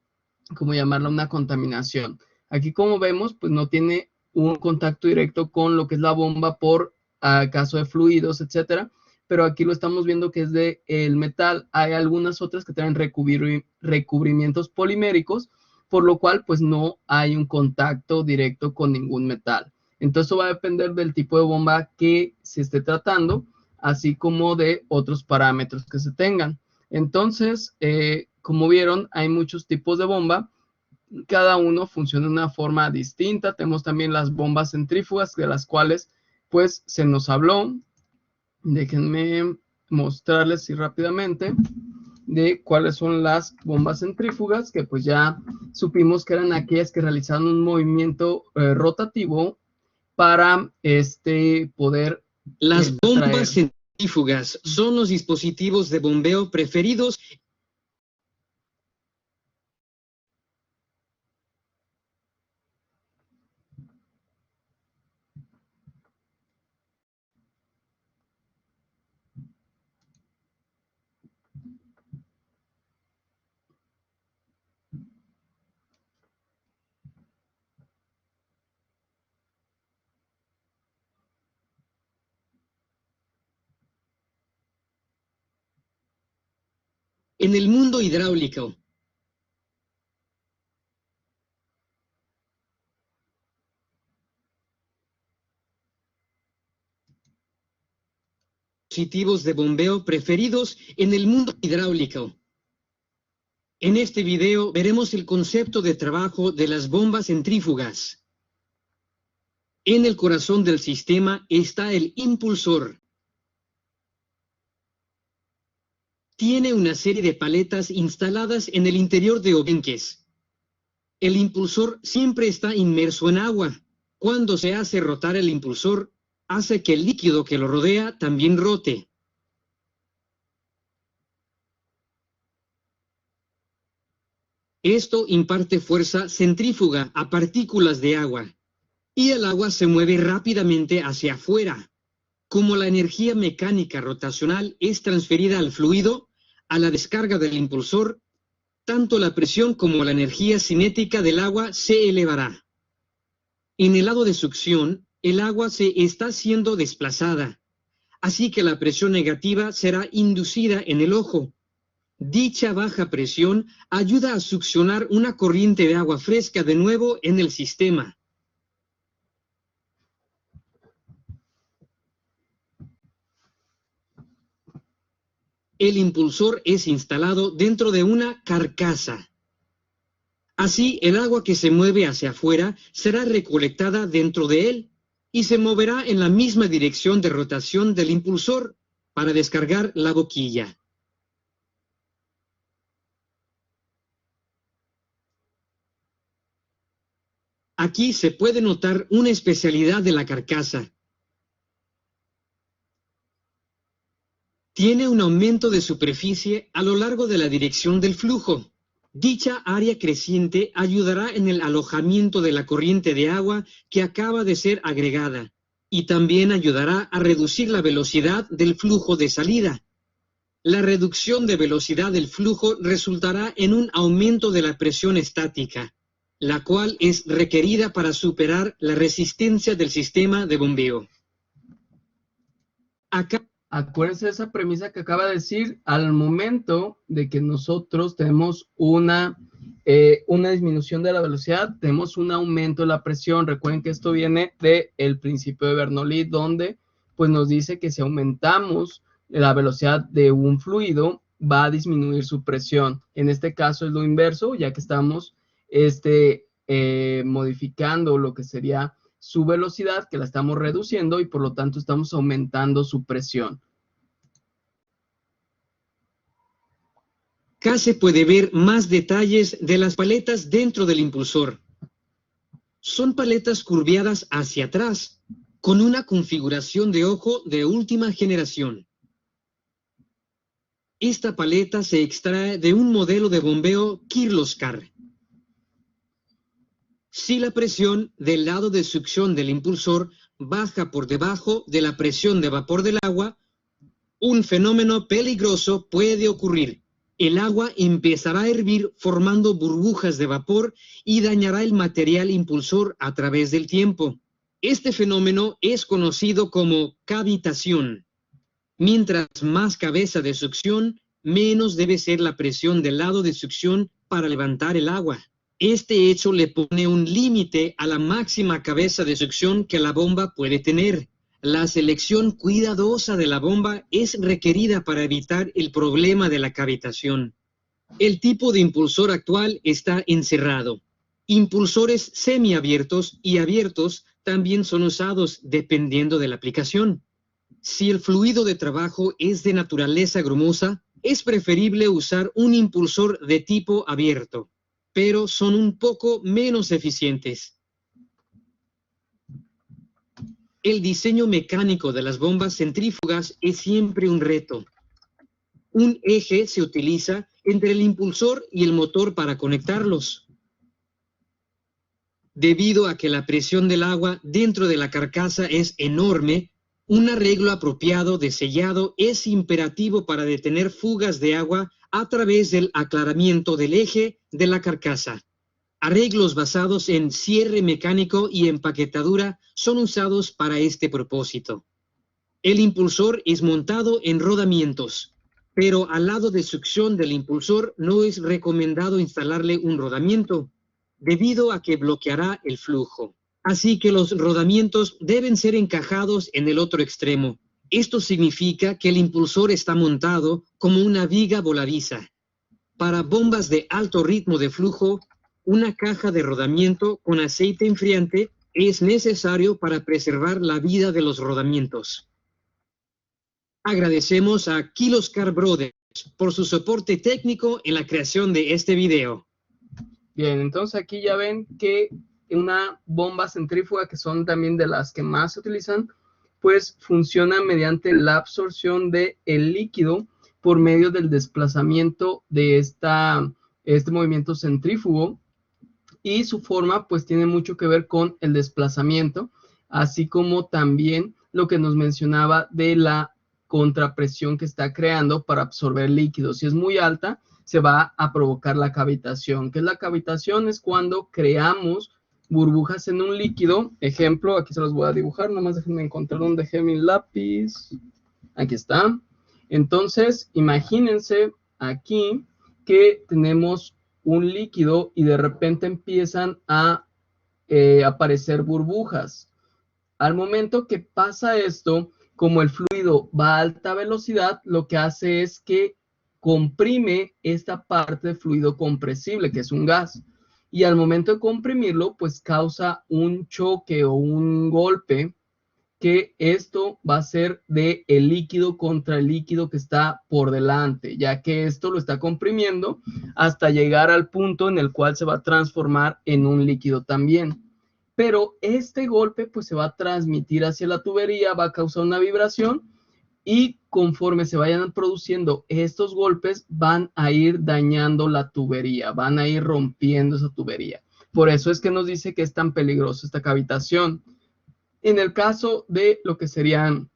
¿cómo llamarla? Una contaminación. Aquí como vemos pues no tiene un contacto directo con lo que es la bomba por a caso de fluidos, etcétera, pero aquí lo estamos viendo que es de el metal. Hay algunas otras que traen recubrimientos poliméricos, por lo cual pues no hay un contacto directo con ningún metal. Entonces eso va a depender del tipo de bomba que se esté tratando, así como de otros parámetros que se tengan. Entonces, como vieron, hay muchos tipos de bomba. Cada uno funciona de una forma distinta. Tenemos también las bombas centrífugas, de las cuales pues se nos habló. Déjenme mostrarles así rápidamente de cuáles son las bombas centrífugas, que pues ya supimos que eran aquellas que realizaban un movimiento rotativo para poder Las bombas centrífugas son los dispositivos de bombeo preferidos. En el mundo hidráulico, dispositivos de bombeo preferidos en el mundo hidráulico. En este video veremos el concepto de trabajo de las bombas centrífugas. En el corazón del sistema está el impulsor. Tiene una serie de paletas instaladas en el interior de obenques. El impulsor siempre está inmerso en agua. Cuando se hace rotar el impulsor, hace que el líquido que lo rodea también rote. Esto imparte fuerza centrífuga a partículas de agua, y el agua se mueve rápidamente hacia afuera. Como la energía mecánica rotacional es transferida al fluido, a la descarga del impulsor, tanto la presión como la energía cinética del agua se elevará. En el lado de succión, el agua se está siendo desplazada, así que la presión negativa será inducida en el ojo. Dicha baja presión ayuda a succionar una corriente de agua fresca de nuevo en el sistema. El impulsor es instalado dentro de una carcasa. Así, el agua que se mueve hacia afuera será recolectada dentro de él y se moverá en la misma dirección de rotación del impulsor para descargar la boquilla. Aquí se puede notar una especialidad de la carcasa. Tiene un aumento de superficie a lo largo de la dirección del flujo. Dicha área creciente ayudará en el alojamiento de la corriente de agua que acaba de ser agregada y también ayudará a reducir la velocidad del flujo de salida. La reducción de velocidad del flujo resultará en un aumento de la presión estática, la cual es requerida para superar la resistencia del sistema de bombeo. Acuérdense de esa premisa que acaba de decir. Al momento de que nosotros tenemos una disminución de la velocidad, tenemos un aumento de la presión. Recuerden que esto viene del principio de Bernoulli, donde pues nos dice que si aumentamos la velocidad de un fluido, va a disminuir su presión. En este caso es lo inverso, ya que estamos modificando lo que sería su velocidad, que la estamos reduciendo, y por lo tanto estamos aumentando su presión. Acá se puede ver más detalles de las paletas dentro del impulsor. Son paletas curviadas hacia atrás, con una configuración de ojo de última generación. Esta paleta se extrae de un modelo de bombeo Kirloskar. Si la presión del lado de succión del impulsor baja por debajo de la presión de vapor del agua, un fenómeno peligroso puede ocurrir. El agua empezará a hervir formando burbujas de vapor y dañará el material impulsor a través del tiempo. Este fenómeno es conocido como cavitación. Mientras más cabeza de succión, menos debe ser la presión del lado de succión para levantar el agua. Este hecho le pone un límite a la máxima cabeza de succión que la bomba puede tener. La selección cuidadosa de la bomba es requerida para evitar el problema de la cavitación. El tipo de impulsor actual está encerrado. Impulsores semiabiertos y abiertos también son usados dependiendo de la aplicación. Si el fluido de trabajo es de naturaleza grumosa, es preferible usar un impulsor de tipo abierto, pero son un poco menos eficientes. El diseño mecánico de las bombas centrífugas es siempre un reto. Un eje se utiliza entre el impulsor y el motor para conectarlos. Debido a que la presión del agua dentro de la carcasa es enorme, un arreglo apropiado de sellado es imperativo para detener fugas de agua a través del aclaramiento del eje de la carcasa. Arreglos basados en cierre mecánico y empaquetadura son usados para este propósito. El impulsor es montado en rodamientos, pero al lado de succión del impulsor no es recomendado instalarle un rodamiento, debido a que bloqueará el flujo. Así que los rodamientos deben ser encajados en el otro extremo. Esto significa que el impulsor está montado como una viga voladiza. Para bombas de alto ritmo de flujo, una caja de rodamiento con aceite enfriante es necesario para preservar la vida de los rodamientos. Agradecemos a Kiloscar Brothers por su soporte técnico en la creación de este video. Bien, entonces aquí ya ven que una bomba centrífuga, que son también de las que más se utilizan, pues funciona mediante la absorción del líquido por medio del desplazamiento de este movimiento centrífugo, y su forma pues tiene mucho que ver con el desplazamiento, así como también lo que nos mencionaba de la contrapresión que está creando para absorber líquido. Si es muy alta, se va a provocar la cavitación. ¿Qué es la cavitación? Es cuando creamos burbujas en un líquido. Ejemplo, aquí se los voy a dibujar, nomás déjenme encontrar donde dejé mi lápiz. Aquí está. Entonces, imagínense aquí que tenemos un líquido y de repente empiezan a aparecer burbujas. Al momento que pasa esto, como el fluido va a alta velocidad, lo que hace es que comprime esta parte de fluido compresible, que es un gas. Y al momento de comprimirlo, pues causa un choque o un golpe, que esto va a ser de el líquido contra el líquido que está por delante, ya que esto lo está comprimiendo hasta llegar al punto en el cual se va a transformar en un líquido también. Pero este golpe pues se va a transmitir hacia la tubería, va a causar una vibración, y conforme se vayan produciendo estos golpes, van a ir dañando la tubería, van a ir rompiendo esa tubería. Por eso es que nos dice que es tan peligrosa esta cavitación. En el caso de lo que serían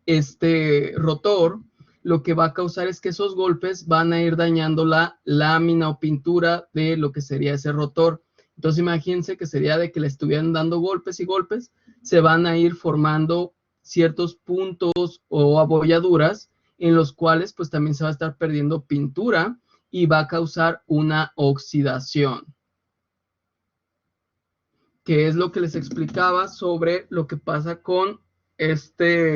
este rotor, lo que va a causar es que esos golpes van a ir dañando la lámina o pintura de lo que sería ese rotor. Entonces imagínense que sería de que le estuvieran dando golpes y golpes, se van a ir formando ciertos puntos o abolladuras en los cuales pues también se va a estar perdiendo pintura y va a causar una oxidación, que es lo que les explicaba sobre lo que pasa con se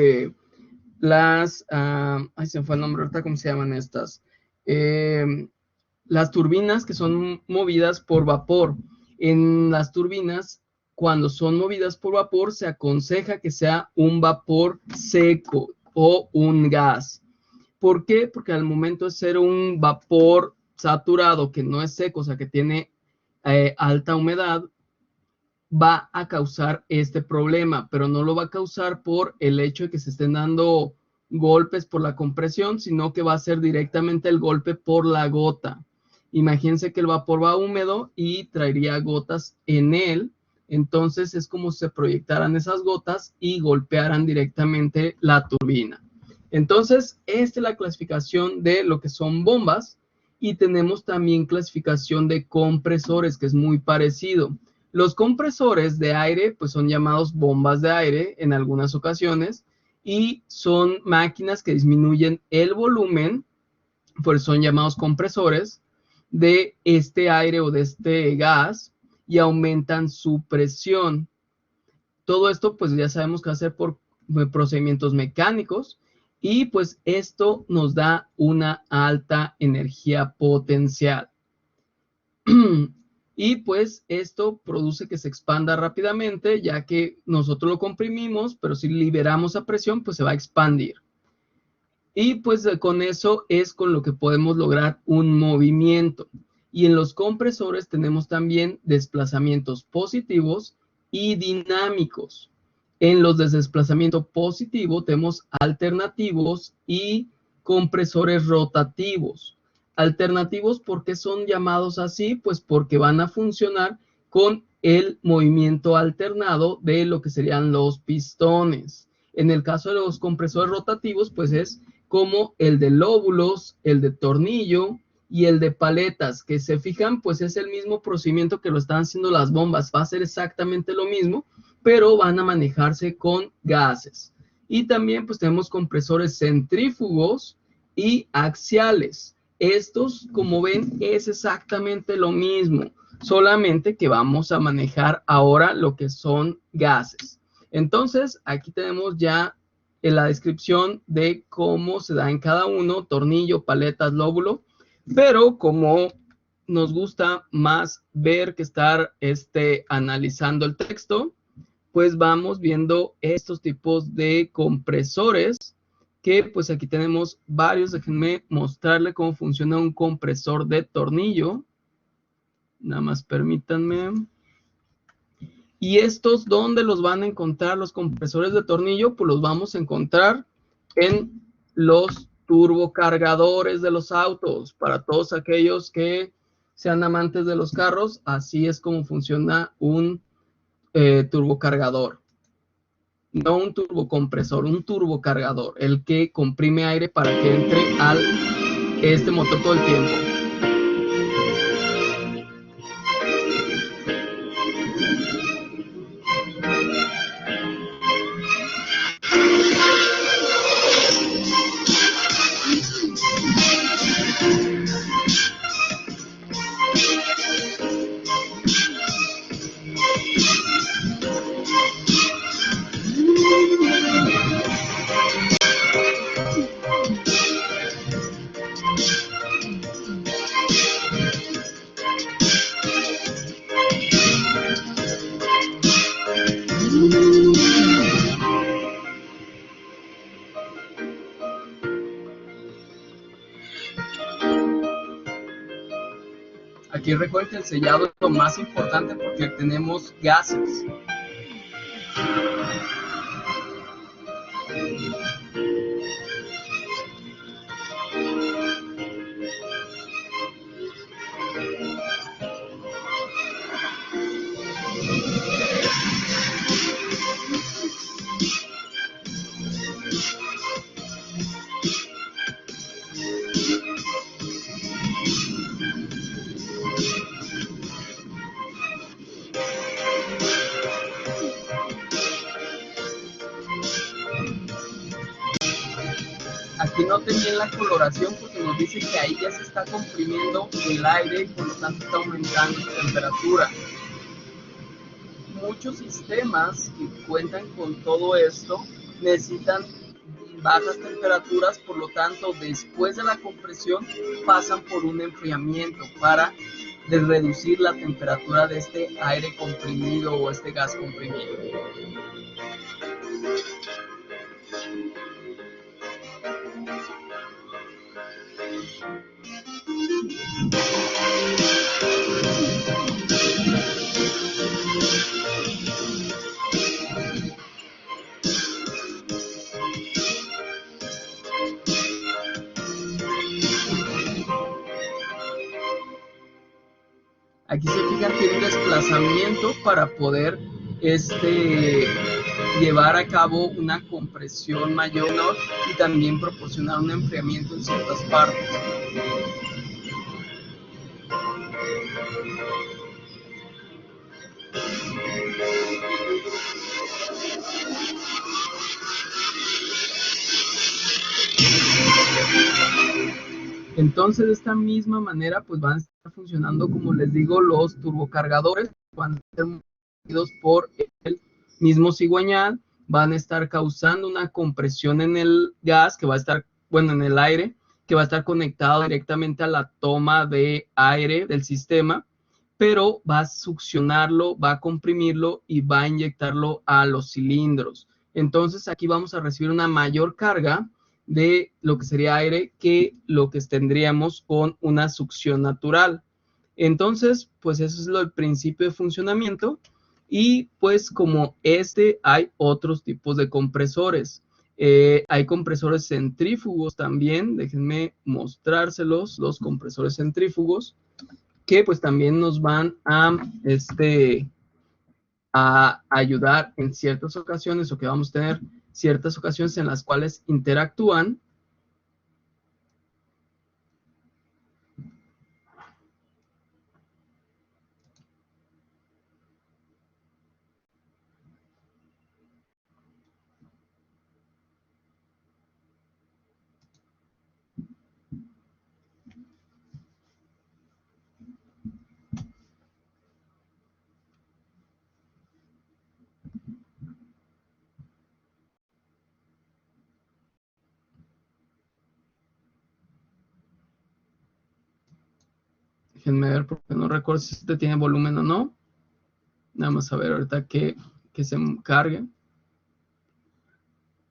me fue el nombre ahorita, ¿cómo se llaman estas? Las turbinas que son movidas por vapor. En las turbinas, cuando son movidas por vapor, se aconseja que sea un vapor seco o un gas. ¿Por qué? Porque al momento de ser un vapor saturado, que no es seco, o sea, que tiene alta humedad, va a causar este problema, pero no lo va a causar por el hecho de que se estén dando golpes por la compresión, sino que va a ser directamente el golpe por la gota. Imagínense que el vapor va húmedo y traería gotas en él, entonces es como si se proyectaran esas gotas y golpearan directamente la turbina. Entonces, esta es la clasificación de lo que son bombas, y tenemos también clasificación de compresores, que es muy parecido. Los compresores de aire pues son llamados bombas de aire en algunas ocasiones y son máquinas que disminuyen el volumen, por eso son llamados compresores, de este aire o de este gas y aumentan su presión. Todo esto pues ya sabemos que va a ser por procedimientos mecánicos y pues esto nos da una alta energía potencial. Y pues esto produce que se expanda rápidamente, ya que nosotros lo comprimimos, pero si liberamos a presión, pues se va a expandir. Y pues con eso es con lo que podemos lograr un movimiento. Y en los compresores tenemos también desplazamientos positivos y dinámicos. En los de desplazamiento positivo tenemos alternativos y compresores rotativos. Alternativos, ¿por qué son llamados así? Pues porque van a funcionar con el movimiento alternado de lo que serían los pistones. En el caso de los compresores rotativos, pues es como el de lóbulos, el de tornillo y el de paletas, que se fijan, pues es el mismo procedimiento que lo están haciendo las bombas. Va a ser exactamente lo mismo, pero van a manejarse con gases. Y también pues tenemos compresores centrífugos y axiales. Estos, como ven, es exactamente lo mismo, solamente que vamos a manejar ahora lo que son gases. Entonces, aquí tenemos ya en la descripción de cómo se da en cada uno, tornillo, paletas, lóbulo, pero como nos gusta más ver que estar analizando el texto, pues vamos viendo estos tipos de compresores, que pues aquí tenemos varios. Déjenme mostrarle cómo funciona un compresor de tornillo. Nada más permítanme. Y estos, ¿dónde los van a encontrar los compresores de tornillo? Pues los vamos a encontrar en los turbocargadores de los autos. Para todos aquellos que sean amantes de los carros, así es como funciona un turbocargador. No un turbocompresor, un turbocargador, el que comprime aire para que entre al motor todo el tiempo. Aquí recuerden que el sellado es lo más importante porque tenemos gases. Aquí noten bien la coloración porque nos dice que ahí ya se está comprimiendo el aire y por lo tanto está aumentando su temperatura. Muchos sistemas que cuentan con todo esto necesitan bajas temperaturas, por lo tanto después de la compresión pasan por un enfriamiento para reducir la temperatura de este aire comprimido o este gas comprimido. Aquí se fijan que hay un desplazamiento para poder llevar a cabo una compresión mayor y también proporcionar un enfriamiento en ciertas partes. Entonces, de esta misma manera, pues van a estar funcionando, como les digo, los turbocargadores, van a ser movidos por el mismo cigüeñal, van a estar causando una compresión en el gas, que va a estar, bueno, en el aire, que va a estar conectado directamente a la toma de aire del sistema, pero va a succionarlo, va a comprimirlo y va a inyectarlo a los cilindros. Entonces, aquí vamos a recibir una mayor carga de lo que sería aire que lo que tendríamos con una succión natural. Entonces, pues eso es el principio de funcionamiento y pues como hay otros tipos de compresores. Hay compresores centrífugos también, déjenme mostrárselos, los compresores centrífugos, que pues también nos van a ayudar en ciertas ocasiones, o que vamos a tener ciertas ocasiones en las cuales interactúan. Déjenme ver porque no recuerdo si este tiene volumen o no. Nada más a ver ahorita que se cargue.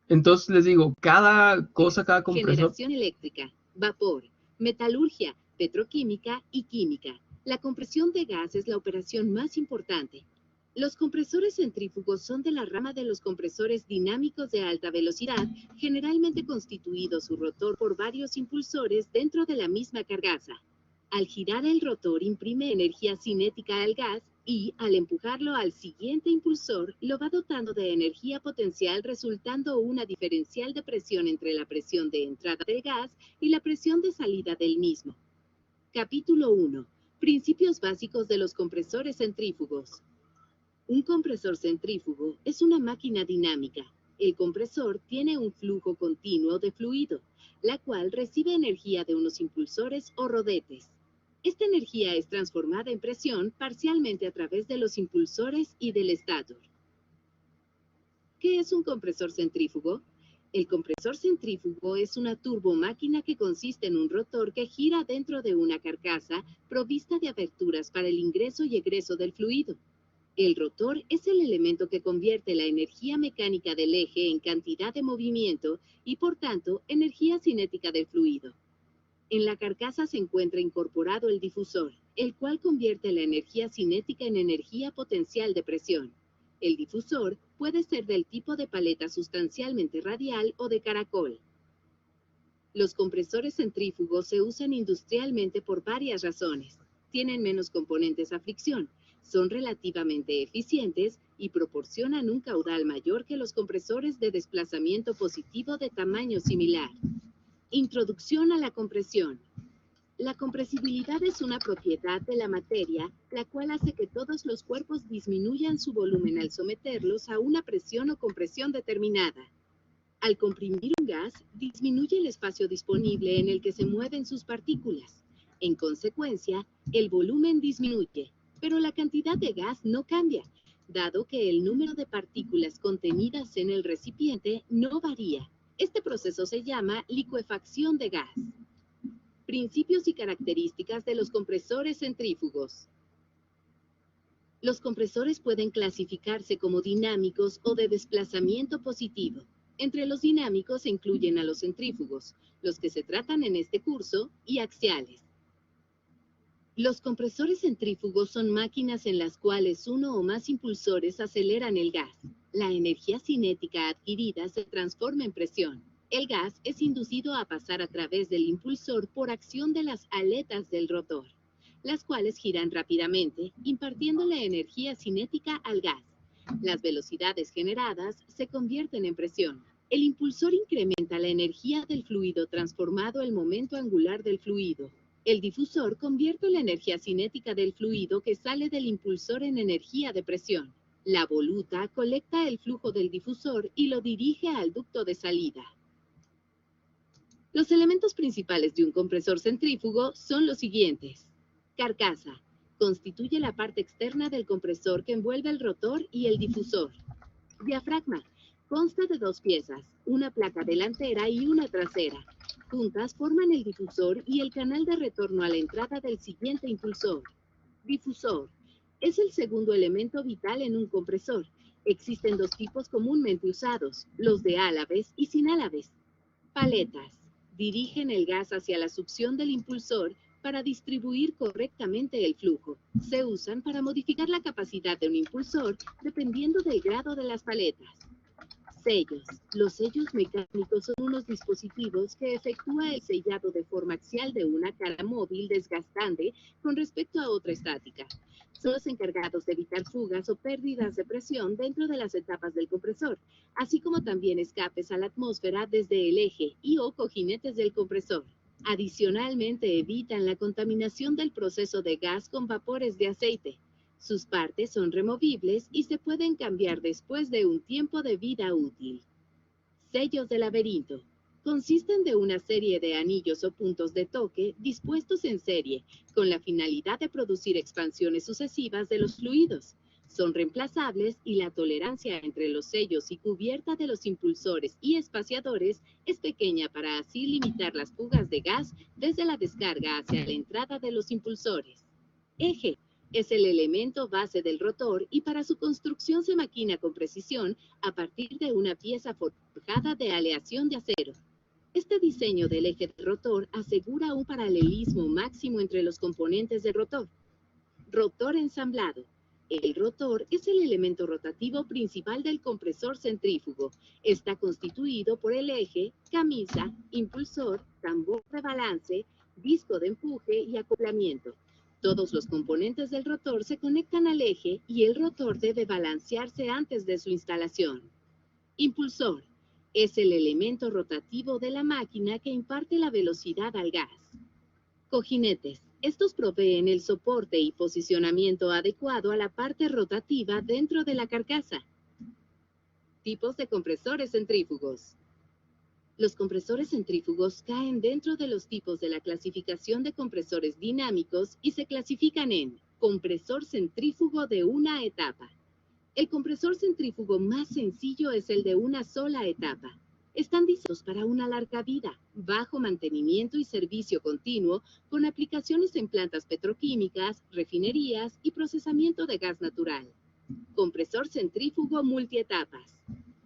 Entonces les digo, cada cosa, cada compresor... Generación eléctrica, vapor, metalurgia, petroquímica y química. La compresión de gas es la operación más importante. Los compresores centrífugos son de la rama de los compresores dinámicos de alta velocidad, generalmente constituido su rotor por varios impulsores dentro de la misma carcasa. Al girar el rotor imprime energía cinética al gas y, al empujarlo al siguiente impulsor, lo va dotando de energía potencial, resultando una diferencial de presión entre la presión de entrada del gas y la presión de salida del mismo. Capítulo 1. Principios básicos de los compresores centrífugos. Un compresor centrífugo es una máquina dinámica. El compresor tiene un flujo continuo de fluido, la cual recibe energía de unos impulsores o rodetes. Esta energía es transformada en presión parcialmente a través de los impulsores y del estator. ¿Qué es un compresor centrífugo? El compresor centrífugo es una turbomáquina que consiste en un rotor que gira dentro de una carcasa provista de aberturas para el ingreso y egreso del fluido. El rotor es el elemento que convierte la energía mecánica del eje en cantidad de movimiento y, por tanto, energía cinética del fluido. En la carcasa se encuentra incorporado el difusor, el cual convierte la energía cinética en energía potencial de presión. El difusor puede ser del tipo de paleta sustancialmente radial o de caracol. Los compresores centrífugos se usan industrialmente por varias razones. Tienen menos componentes a fricción, son relativamente eficientes y proporcionan un caudal mayor que los compresores de desplazamiento positivo de tamaño similar. Introducción a la compresión. La compresibilidad es una propiedad de la materia, la cual hace que todos los cuerpos disminuyan su volumen al someterlos a una presión o compresión determinada. Al comprimir un gas, disminuye el espacio disponible en el que se mueven sus partículas. En consecuencia, el volumen disminuye, pero la cantidad de gas no cambia, dado que el número de partículas contenidas en el recipiente no varía. Este proceso se llama licuefacción de gas. Principios y características de los compresores centrífugos. Los compresores pueden clasificarse como dinámicos o de desplazamiento positivo. Entre los dinámicos se incluyen a los centrífugos, los que se tratan en este curso, y axiales. Los compresores centrífugos son máquinas en las cuales uno o más impulsores aceleran el gas. La energía cinética adquirida se transforma en presión. El gas es inducido a pasar a través del impulsor por acción de las aletas del rotor, las cuales giran rápidamente, impartiéndole energía cinética al gas. Las velocidades generadas se convierten en presión. El impulsor incrementa la energía del fluido transformado el momento angular del fluido. El difusor convierte la energía cinética del fluido que sale del impulsor en energía de presión. La voluta colecta el flujo del difusor y lo dirige al ducto de salida. Los elementos principales de un compresor centrífugo son los siguientes. Carcasa. Constituye la parte externa del compresor que envuelve el rotor y el difusor. Diafragma. Consta de dos piezas, una placa delantera y una trasera. Juntas forman el difusor y el canal de retorno a la entrada del siguiente impulsor. Difusor. Es el segundo elemento vital en un compresor. Existen dos tipos comúnmente usados, los de álabes y sin álabes. Paletas. Dirigen el gas hacia la succión del impulsor para distribuir correctamente el flujo. Se usan para modificar la capacidad de un impulsor dependiendo del grado de las paletas. Sellos. Los sellos mecánicos son unos dispositivos que efectúa el sellado de forma axial de una cara móvil desgastante con respecto a otra estática. Son los encargados de evitar fugas o pérdidas de presión dentro de las etapas del compresor, así como también escapes a la atmósfera desde el eje y o cojinetes del compresor. Adicionalmente evitan la contaminación del proceso de gas con vapores de aceite. Sus partes son removibles y se pueden cambiar después de un tiempo de vida útil. Sellos de laberinto. Consisten de una serie de anillos o puntos de toque dispuestos en serie, con la finalidad de producir expansiones sucesivas de los fluidos. Son reemplazables y la tolerancia entre los sellos y cubierta de los impulsores y espaciadores es pequeña para así limitar las fugas de gas desde la descarga hacia la entrada de los impulsores. Eje. Es el elemento base del rotor y para su construcción se maquina con precisión a partir de una pieza forjada de aleación de acero. Este diseño del eje del rotor asegura un paralelismo máximo entre los componentes del rotor. Rotor ensamblado. El rotor es el elemento rotativo principal del compresor centrífugo. Está constituido por el eje, camisa, impulsor, tambor de balance, disco de empuje y acoplamiento. Todos los componentes del rotor se conectan al eje y el rotor debe balancearse antes de su instalación. Impulsor. Es el elemento rotativo de la máquina que imparte la velocidad al gas. Cojinetes. Estos proveen el soporte y posicionamiento adecuado a la parte rotativa dentro de la carcasa. Tipos de compresores centrífugos. Los compresores centrífugos caen dentro de los tipos de la clasificación de compresores dinámicos y se clasifican en compresor centrífugo de una etapa. El compresor centrífugo más sencillo es el de una sola etapa. Están diseñados para una larga vida, bajo mantenimiento y servicio continuo, con aplicaciones en plantas petroquímicas, refinerías y procesamiento de gas natural. Compresor centrífugo multietapas.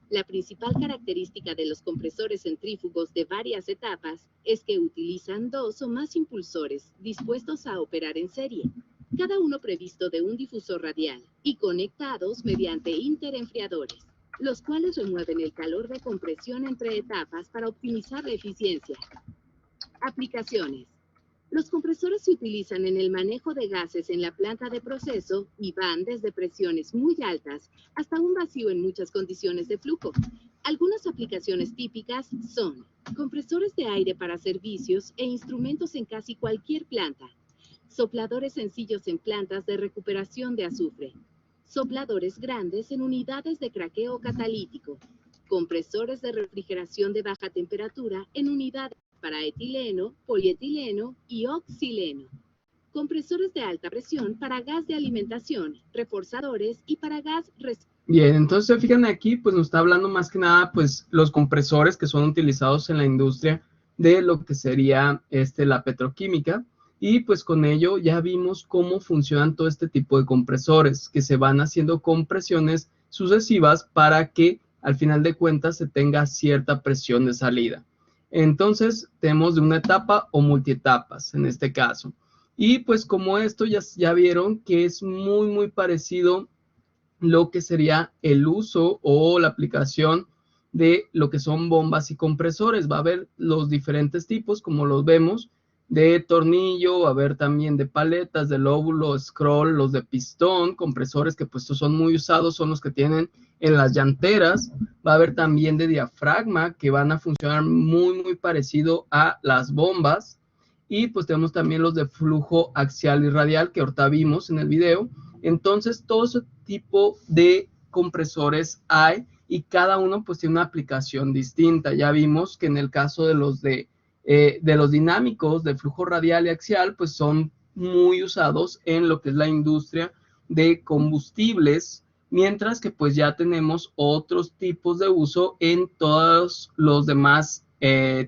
La principal característica de los compresores centrífugos de varias etapas es que utilizan dos o más impulsores dispuestos a operar en serie, cada uno previsto de un difusor radial y conectados mediante interenfriadores, los cuales remueven el calor de compresión entre etapas para optimizar la eficiencia. Aplicaciones. Los compresores se utilizan en el manejo de gases en la planta de proceso y van desde presiones muy altas hasta un vacío en muchas condiciones de flujo. Algunas aplicaciones típicas son compresores de aire para servicios e instrumentos en casi cualquier planta, sopladores sencillos en plantas de recuperación de azufre, sopladores grandes en unidades de craqueo catalítico, compresores de refrigeración de baja temperatura en unidades para etileno, polietileno y oxileno. Compresores de alta presión para gas de alimentación, reforzadores y para gas... Bien, entonces fíjense aquí, pues nos está hablando más que nada, pues los compresores que son utilizados en la industria de lo que sería la petroquímica. Y pues con ello ya vimos cómo funcionan todo este tipo de compresores, que se van haciendo compresiones sucesivas para que al final de cuentas se tenga cierta presión de salida. Entonces tenemos de una etapa o multietapas en este caso. Y pues como esto ya vieron que es muy parecido lo que sería el uso o la aplicación de lo que son bombas y compresores. Va a haber los diferentes tipos como los vemos, de tornillo, va a haber también de paletas, de lóbulo, scroll, los de pistón, compresores que pues estos son muy usados, son los que tienen en las llanteras. Va a haber también de diafragma que van a funcionar muy parecido a las bombas. Y pues tenemos también los de flujo axial y radial que ahorita vimos en el video. Entonces todo ese tipo de compresores hay y cada uno pues tiene una aplicación distinta. Ya vimos que en el caso de los dinámicos de flujo radial y axial, pues son muy usados en lo que es la industria de combustibles, mientras que pues ya tenemos otros tipos de uso en todos los demás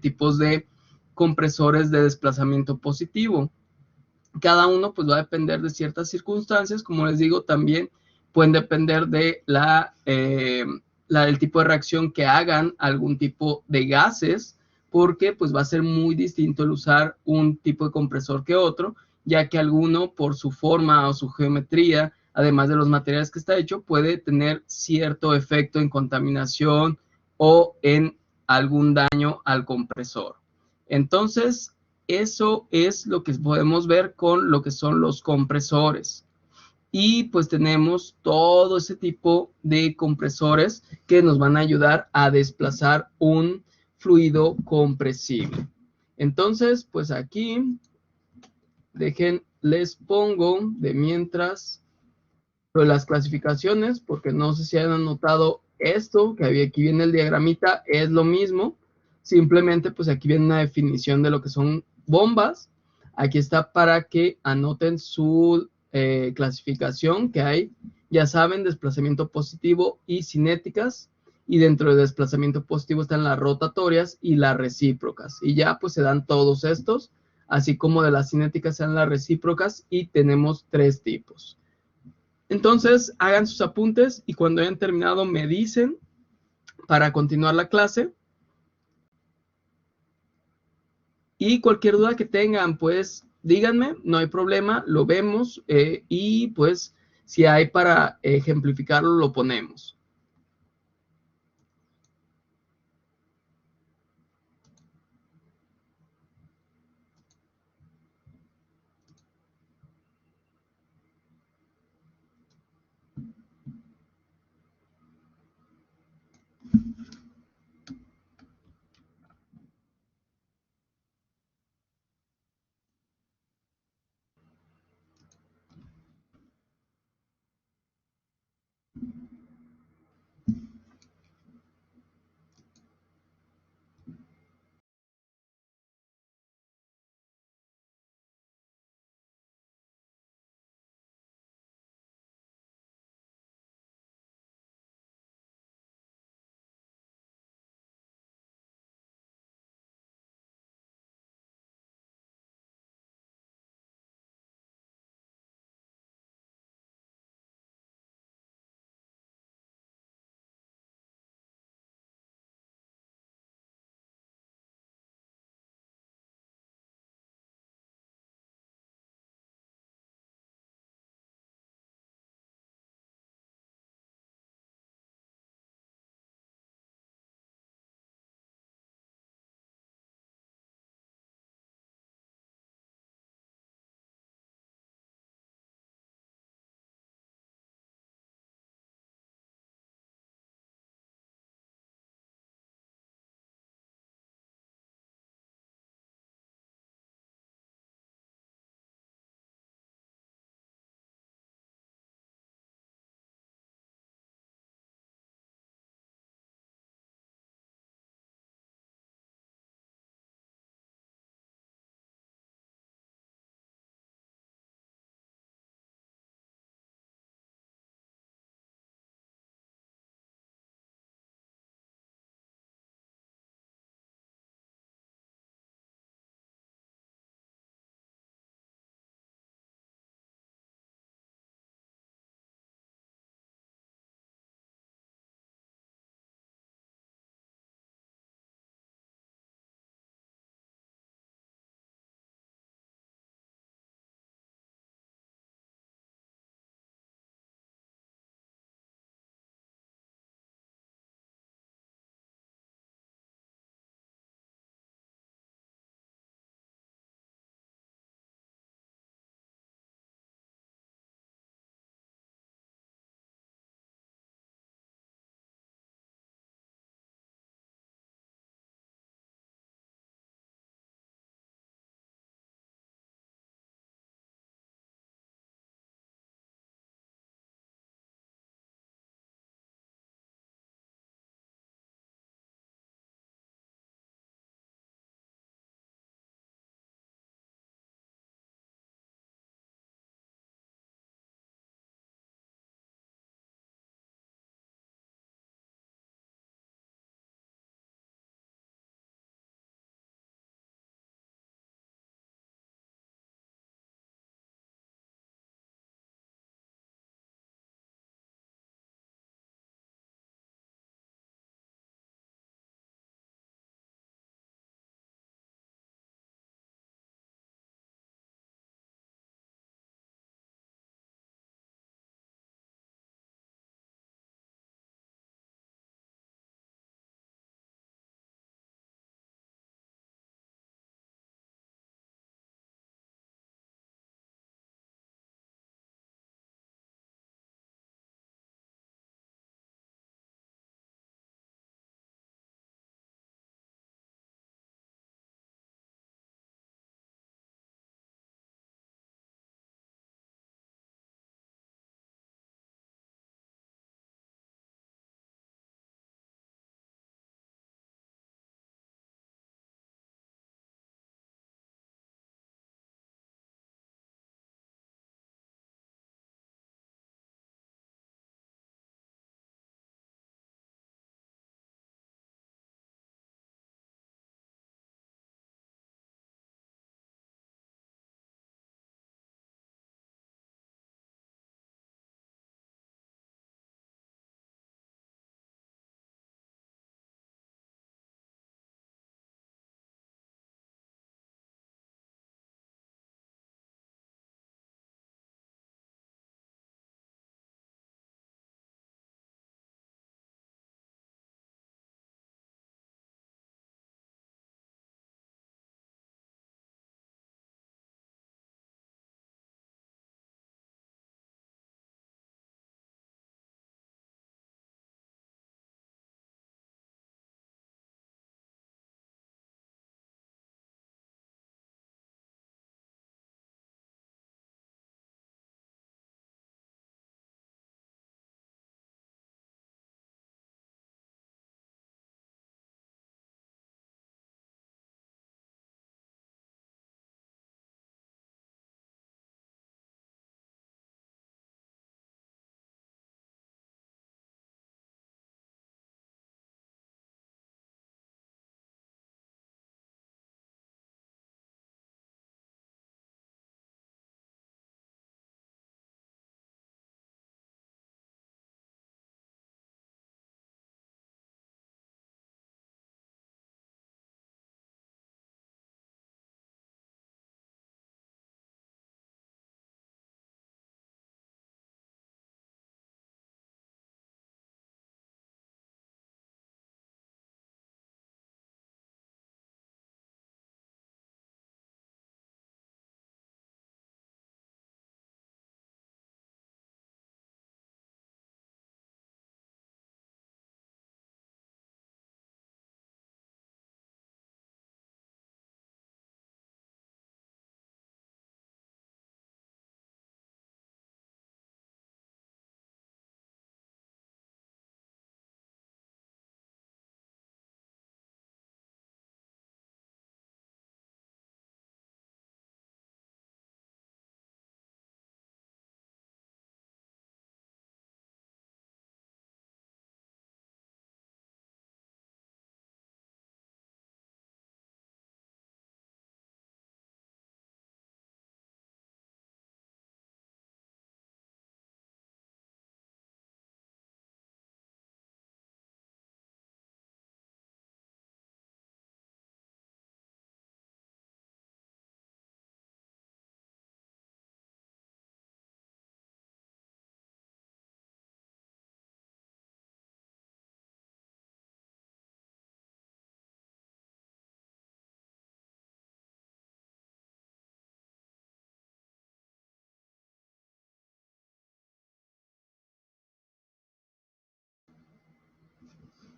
tipos de compresores de desplazamiento positivo. Cada uno pues va a depender de ciertas circunstancias, como les digo, también pueden depender de el tipo de reacción que hagan algún tipo de gases, porque pues va a ser muy distinto el usar un tipo de compresor que otro, ya que alguno por su forma o su geometría, además de los materiales que está hecho, puede tener cierto efecto en contaminación o en algún daño al compresor. Entonces, eso es lo que podemos ver con lo que son los compresores. Y pues tenemos todo ese tipo de compresores que nos van a ayudar a desplazar un fluido compresible. Entonces, pues aquí, les pongo de mientras las clasificaciones, porque no sé si han notado esto, que aquí viene el diagramita, es lo mismo. Simplemente, pues aquí viene una definición de lo que son bombas. Aquí está para que anoten su clasificación que hay. Ya saben, desplazamiento positivo y cinéticas. Y dentro de desplazamiento positivo están las rotatorias y las recíprocas. Y ya pues se dan todos estos, así como de las cinéticas se dan las recíprocas y tenemos 3 tipos. Entonces, hagan sus apuntes y cuando hayan terminado me dicen para continuar la clase. Y cualquier duda que tengan, pues díganme, no hay problema, lo vemos y pues si hay para ejemplificarlo, lo ponemos.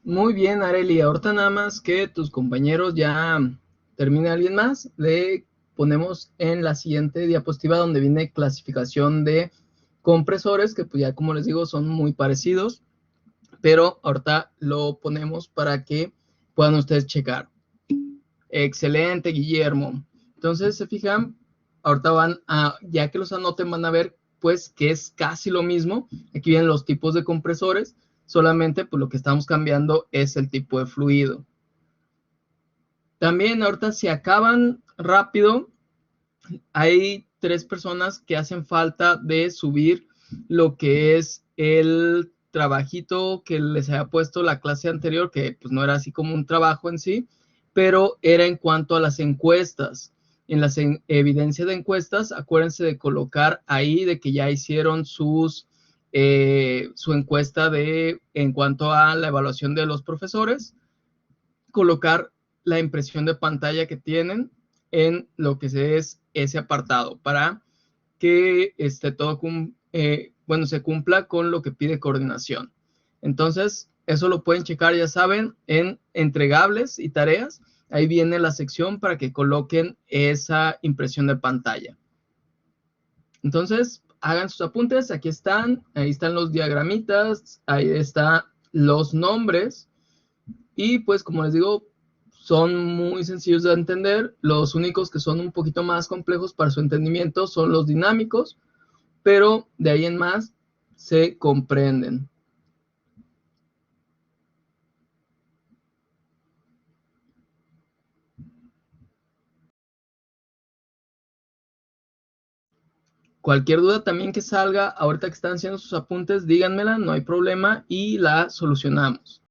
Muy bien, Areli. Ahorita nada más que tus compañeros ya termine alguien más, le ponemos en la siguiente diapositiva donde viene clasificación de compresores, que pues ya como les digo son muy parecidos, pero ahorita lo ponemos para que puedan ustedes checar. Excelente, Guillermo. Entonces, se fijan, ahorita ya que los anoten, van a ver pues que es casi lo mismo. Aquí vienen los tipos de compresores, solamente pues lo que estamos cambiando es el tipo de fluido. También ahorita si acaban rápido, hay 3 personas que hacen falta de subir lo que es el trabajito que les había puesto la clase anterior, que pues no era así como un trabajo en sí, pero era en cuanto a las encuestas. En las evidencias de encuestas, acuérdense de colocar ahí de que ya hicieron su encuesta en cuanto a la evaluación de los profesores, colocar la impresión de pantalla que tienen en lo que es ese apartado para que todo se cumpla con lo que pide coordinación. Entonces, eso lo pueden checar, ya saben, en entregables y tareas. Ahí viene la sección para que coloquen esa impresión de pantalla. Entonces, hagan sus apuntes, aquí están, ahí están los diagramitas, ahí están los nombres y pues como les digo, son muy sencillos de entender. Los únicos que son un poquito más complejos para su entendimiento son los dinámicos, pero de ahí en más se comprenden. Cualquier duda también que salga, ahorita que están haciendo sus apuntes, díganmela, no hay problema y la solucionamos.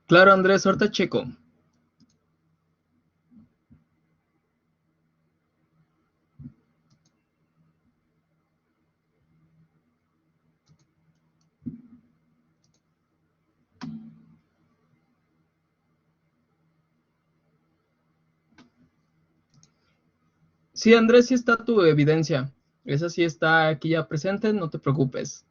Claro, Andrés, ahorita checo. Sí, Andrés, sí está tu evidencia. Esa sí está aquí ya presente, no te preocupes.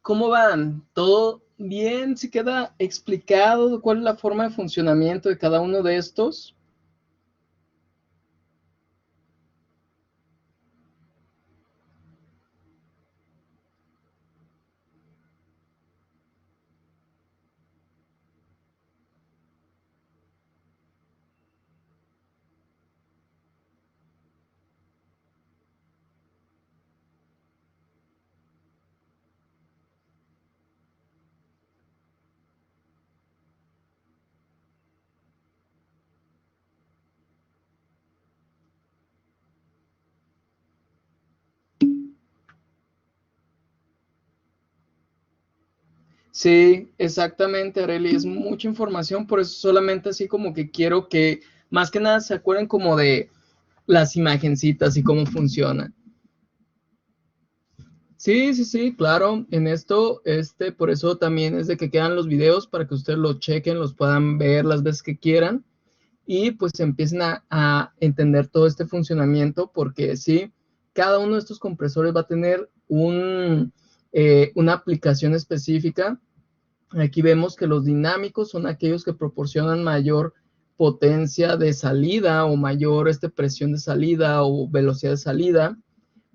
¿Cómo van? ¿Todo bien? ¿Sí queda explicado cuál es la forma de funcionamiento de cada uno de estos? Sí, exactamente, Arely, es mucha información, por eso solamente así como que quiero que más que nada se acuerden como de las imagencitas y cómo funcionan. Sí, sí, sí, claro, en esto, por eso también es de que quedan los videos para que ustedes los chequen, los puedan ver las veces que quieran y pues empiecen a entender todo este funcionamiento, porque sí, cada uno de estos compresores va a tener una aplicación específica. Aquí vemos que los dinámicos son aquellos que proporcionan mayor potencia de salida o mayor presión de salida o velocidad de salida,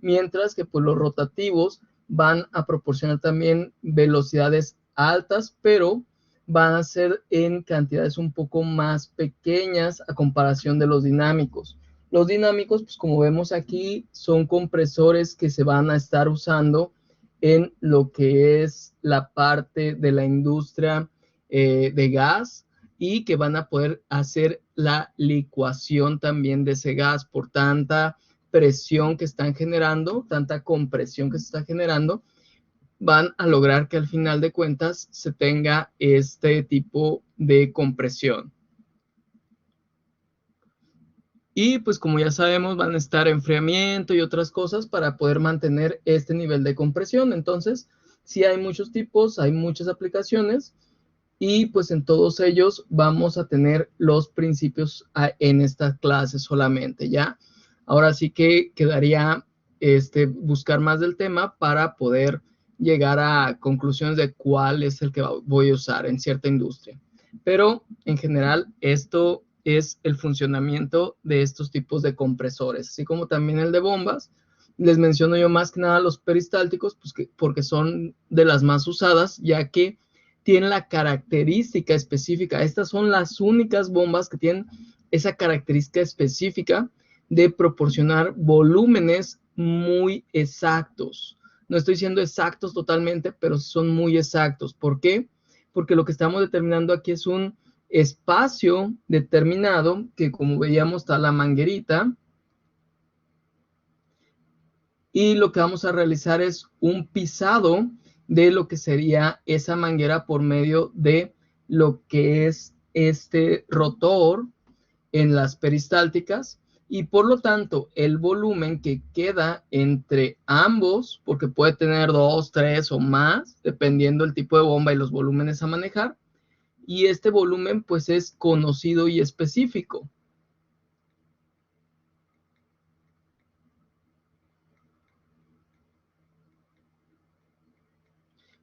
mientras que pues, los rotativos van a proporcionar también velocidades altas, pero van a ser en cantidades un poco más pequeñas a comparación de los dinámicos. Los dinámicos, pues como vemos aquí, son compresores que se van a estar usando en lo que es la parte de la industria de gas y que van a poder hacer la licuación también de ese gas por tanta presión que están generando, tanta compresión que se está generando, van a lograr que al final de cuentas se tenga este tipo de compresión. Y pues como ya sabemos van a estar enfriamiento y otras cosas para poder mantener este nivel de compresión. Entonces, sí hay muchos tipos, hay muchas aplicaciones y pues en todos ellos vamos a tener los principios en esta clase solamente, ¿ya? Ahora sí que quedaría buscar más del tema para poder llegar a conclusiones de cuál es el que voy a usar en cierta industria. Pero en general esto es el funcionamiento de estos tipos de compresores, así como también el de bombas. Les menciono yo más que nada los peristálticos, pues porque son de las más usadas, ya que tienen la característica específica. Estas son las únicas bombas que tienen esa característica específica de proporcionar volúmenes muy exactos. No estoy diciendo exactos totalmente, pero son muy exactos. ¿Por qué? Porque lo que estamos determinando aquí es un espacio determinado que, como veíamos, está la manguerita. Y lo que vamos a realizar es un pisado de lo que sería esa manguera por medio de lo que es este rotor en las peristálticas y por lo tanto el volumen que queda entre ambos, porque puede tener 2, 3 o más, dependiendo del tipo de bomba y los volúmenes a manejar, y este volumen pues es conocido y específico.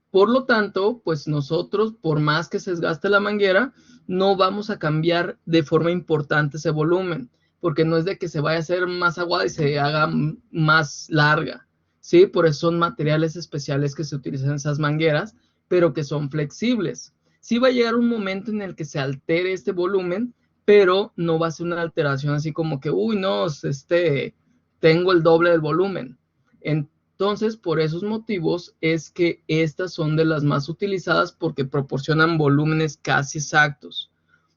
Por lo tanto, pues nosotros, por más que se desgaste la manguera, no vamos a cambiar de forma importante ese volumen, porque no es de que se vaya a hacer más aguada y se haga más larga, ¿sí? Por eso son materiales especiales que se utilizan en esas mangueras, pero que son flexibles. Sí va a llegar un momento en el que se altere este volumen, pero no va a ser una alteración así como que, uy, no, tengo el doble del volumen. Entonces, por esos motivos es que estas son de las más utilizadas porque proporcionan volúmenes casi exactos.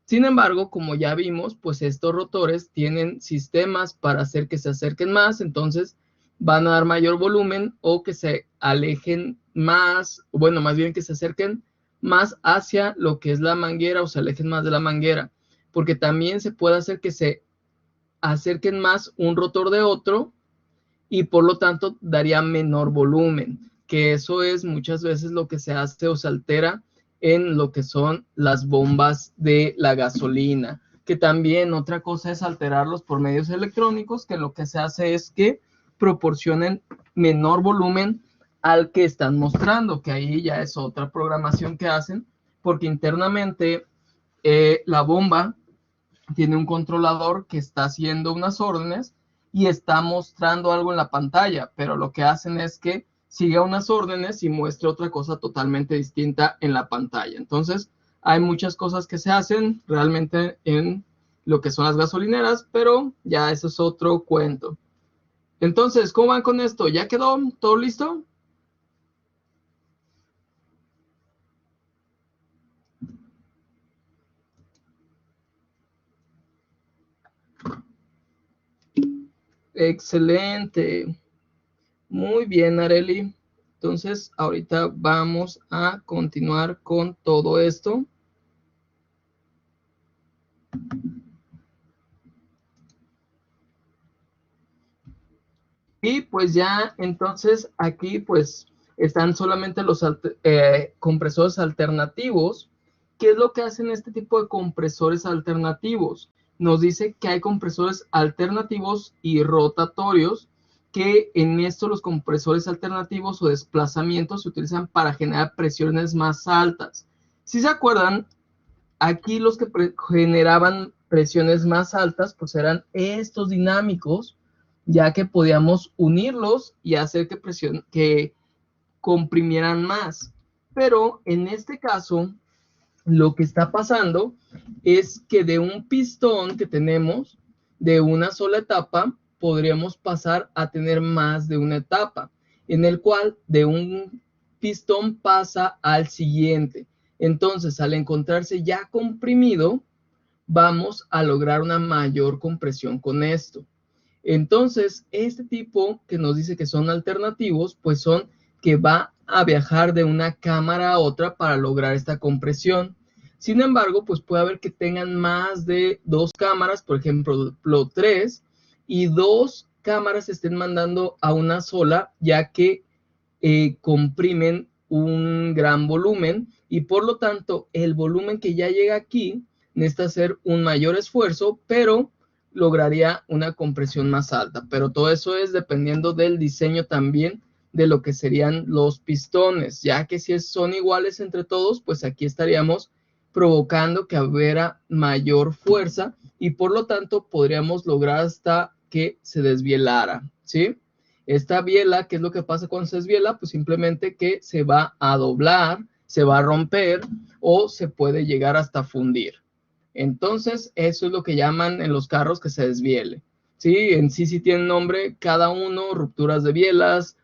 Sin embargo, como ya vimos, pues estos rotores tienen sistemas para hacer que se acerquen más, entonces van a dar mayor volumen o que se alejen más, bueno, más bien que se acerquen más hacia lo que es la manguera o se alejen más de la manguera, porque también se puede hacer que se acerquen más un rotor de otro y por lo tanto daría menor volumen, que eso es muchas veces lo que se hace o se altera en lo que son las bombas de la gasolina, que también otra cosa es alterarlos por medios electrónicos, que lo que se hace es que proporcionen menor volumen al que están mostrando, que ahí ya es otra programación que hacen, porque internamente la bomba tiene un controlador que está haciendo unas órdenes y está mostrando algo en la pantalla, pero lo que hacen es que siga unas órdenes y muestre otra cosa totalmente distinta en la pantalla. Entonces, hay muchas cosas que se hacen realmente en lo que son las gasolineras, pero ya eso es otro cuento. Entonces, ¿cómo van con esto? ¿Ya quedó todo listo? Excelente. Muy bien, Areli. Entonces, ahorita vamos a continuar con todo esto. Y pues ya, entonces, aquí pues están solamente los compresores alternativos. ¿Qué es lo que hacen este tipo de compresores alternativos? Nos dice que hay compresores alternativos y rotatorios, que en esto los compresores alternativos o desplazamientos se utilizan para generar presiones más altas. Si se acuerdan, aquí los que generaban presiones más altas, pues eran estos dinámicos, ya que podíamos unirlos y hacer que comprimieran más. Pero en este caso, lo que está pasando es que de un pistón que tenemos de una sola etapa, podríamos pasar a tener más de una etapa, en el cual de un pistón pasa al siguiente. Entonces, al encontrarse ya comprimido, vamos a lograr una mayor compresión con esto. Entonces, este tipo que nos dice que son alternativos, pues son que va a viajar de una cámara a otra para lograr esta compresión. Sin embargo, pues puede haber que tengan más de 2 cámaras, por ejemplo, 3, y 2 cámaras estén mandando a una sola, ya que comprimen un gran volumen y por lo tanto el volumen que ya llega aquí necesita hacer un mayor esfuerzo, pero lograría una compresión más alta. Pero todo eso es dependiendo del diseño también de lo que serían los pistones, ya que si son iguales entre todos, pues aquí estaríamos provocando que hubiera mayor fuerza y por lo tanto podríamos lograr hasta que se desvielara, ¿sí? Esta biela, ¿qué es lo que pasa cuando se desviela? Pues simplemente que se va a doblar, se va a romper o se puede llegar hasta fundir. Entonces, eso es lo que llaman en los carros que se desviele. Sí, en sí tiene nombre cada uno, rupturas de bielas,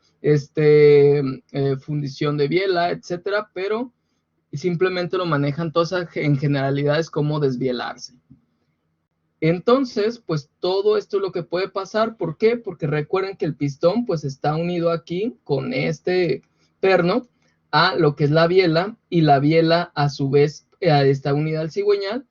fundición de biela, etcétera, pero simplemente lo manejan todas en generalidades como desvielarse. Entonces, pues todo esto es lo que puede pasar. ¿Por qué? Porque recuerden que el pistón pues está unido aquí con este perno a lo que es la biela y la biela a su vez está unida al cigüeñal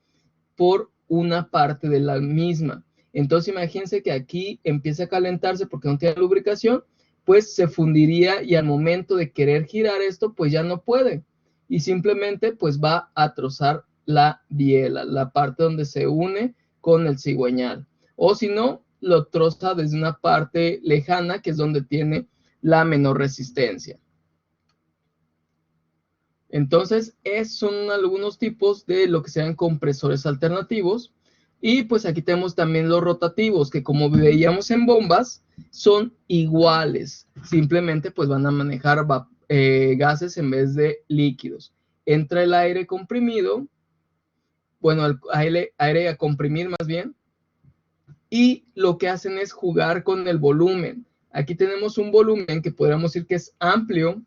por una parte de la misma. Entonces imagínense que aquí empieza a calentarse porque no tiene lubricación, pues se fundiría y al momento de querer girar esto pues ya no puede y simplemente pues va a trozar la biela, la parte donde se une con el cigüeñal. O si no, lo troza desde una parte lejana que es donde tiene la menor resistencia. Entonces, esos son algunos tipos de lo que sean compresores alternativos. Y pues aquí tenemos también los rotativos, que como veíamos en bombas, son iguales. Simplemente pues van a manejar gases en vez de líquidos. Entra el aire comprimido, bueno, el aire a comprimir más bien, y lo que hacen es jugar con el volumen. Aquí tenemos un volumen que podríamos decir que es amplio,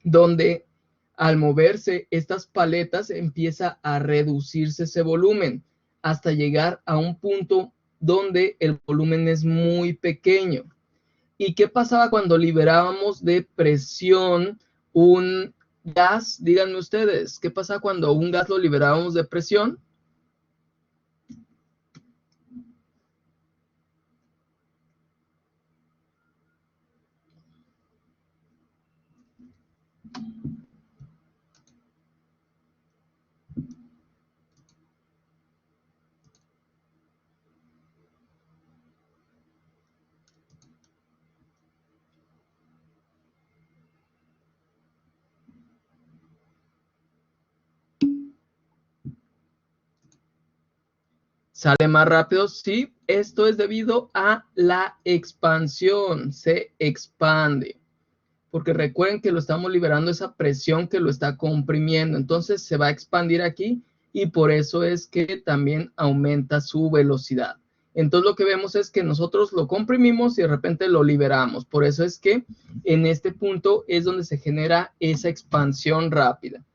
donde al moverse estas paletas empieza a reducirse ese volumen hasta llegar a un punto donde el volumen es muy pequeño. ¿Y qué pasaba cuando liberábamos de presión un gas? Díganme ustedes, ¿qué pasa cuando un gas lo liberábamos de presión? ¿Sale más rápido? Sí, esto es debido a la expansión, se expande. Porque recuerden que lo estamos liberando esa presión que lo está comprimiendo. Entonces se va a expandir aquí y por eso es que también aumenta su velocidad. Entonces lo que vemos es que nosotros lo comprimimos y de repente lo liberamos. Por eso es que en este punto es donde se genera esa expansión rápida.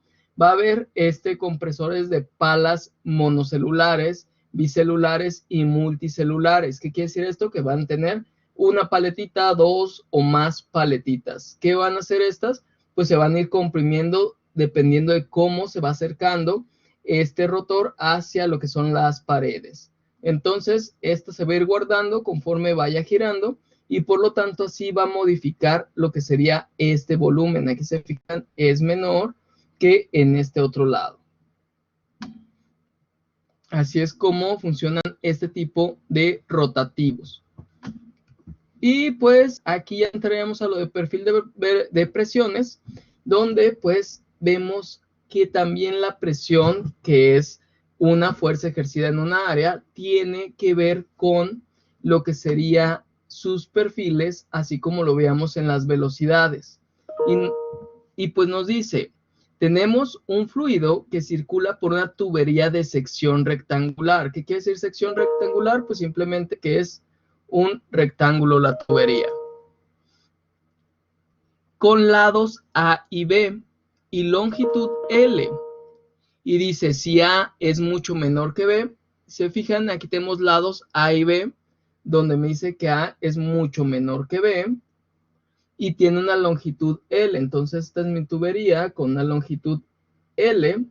Va a haber compresores de palas monocelulares, bicelulares y multicelulares. ¿Qué quiere decir esto? Que van a tener una paletita, dos o más paletitas. ¿Qué van a hacer estas? Pues se van a ir comprimiendo dependiendo de cómo se va acercando este rotor hacia lo que son las paredes. Entonces, esto se va a ir guardando conforme vaya girando y por lo tanto así va a modificar lo que sería este volumen. Aquí se fijan, es menor que en este otro lado. Así es como funcionan este tipo de rotativos. Y pues aquí ya entraríamos a lo de perfil de presiones, donde pues vemos que también la presión, que es una fuerza ejercida en una área, tiene que ver con lo que sería sus perfiles, así como lo veamos en las velocidades. Y pues nos dice, tenemos un fluido que circula por una tubería de sección rectangular. ¿Qué quiere decir sección rectangular? Pues simplemente que es un rectángulo la tubería, con lados A y B y longitud L. Y dice, si A es mucho menor que B, se fijan, aquí tenemos lados A y B, donde me dice que A es mucho menor que B y tiene una longitud L. Entonces esta es mi tubería con una longitud L.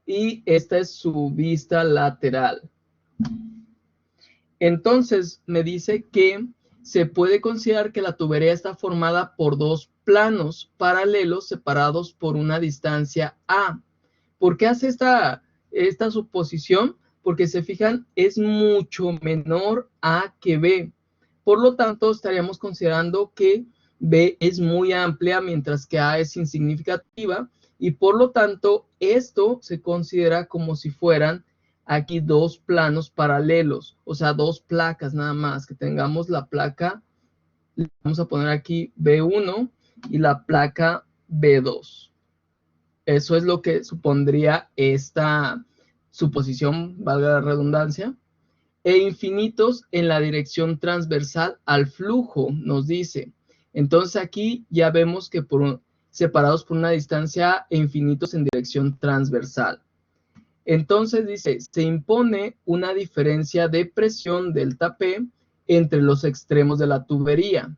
Y esta es su vista lateral. Entonces me dice que se puede considerar que la tubería está formada por dos planos paralelos separados por una distancia A. ¿Por qué hace esta suposición? Porque se fijan, es mucho menor A que B. Por lo tanto, estaríamos considerando que B es muy amplia, mientras que A es insignificativa. Y por lo tanto, esto se considera como si fueran aquí dos planos paralelos, o sea, dos placas nada más, que tengamos la placa, vamos a poner aquí B1 y la placa B2. Eso es lo que supondría esta suposición, valga la redundancia. E infinitos en la dirección transversal al flujo, nos dice. Entonces aquí ya vemos que separados por una distancia e infinitos en dirección transversal. Entonces dice, se impone una diferencia de presión delta P entre los extremos de la tubería.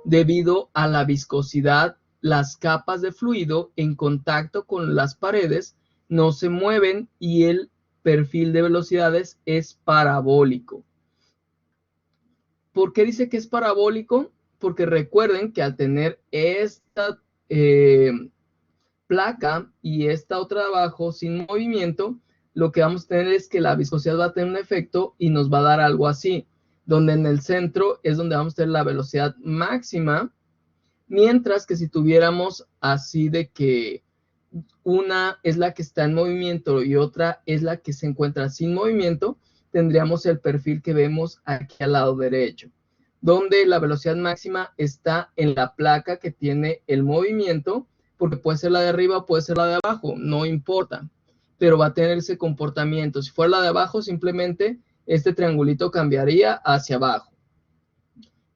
Debido a la viscosidad, las capas de fluido en contacto con las paredes no se mueven y el perfil de velocidades es parabólico. ¿Por qué dice que es parabólico? Porque recuerden que al tener esta placa y esta otra abajo sin movimiento, lo que vamos a tener es que la viscosidad va a tener un efecto y nos va a dar algo así, donde en el centro es donde vamos a tener la velocidad máxima, mientras que si tuviéramos así de que una es la que está en movimiento y otra es la que se encuentra sin movimiento, tendríamos el perfil que vemos aquí al lado derecho, donde la velocidad máxima está en la placa que tiene el movimiento, porque puede ser la de arriba o puede ser la de abajo, no importa, pero va a tener ese comportamiento. Si fuera la de abajo, simplemente este triangulito cambiaría hacia abajo.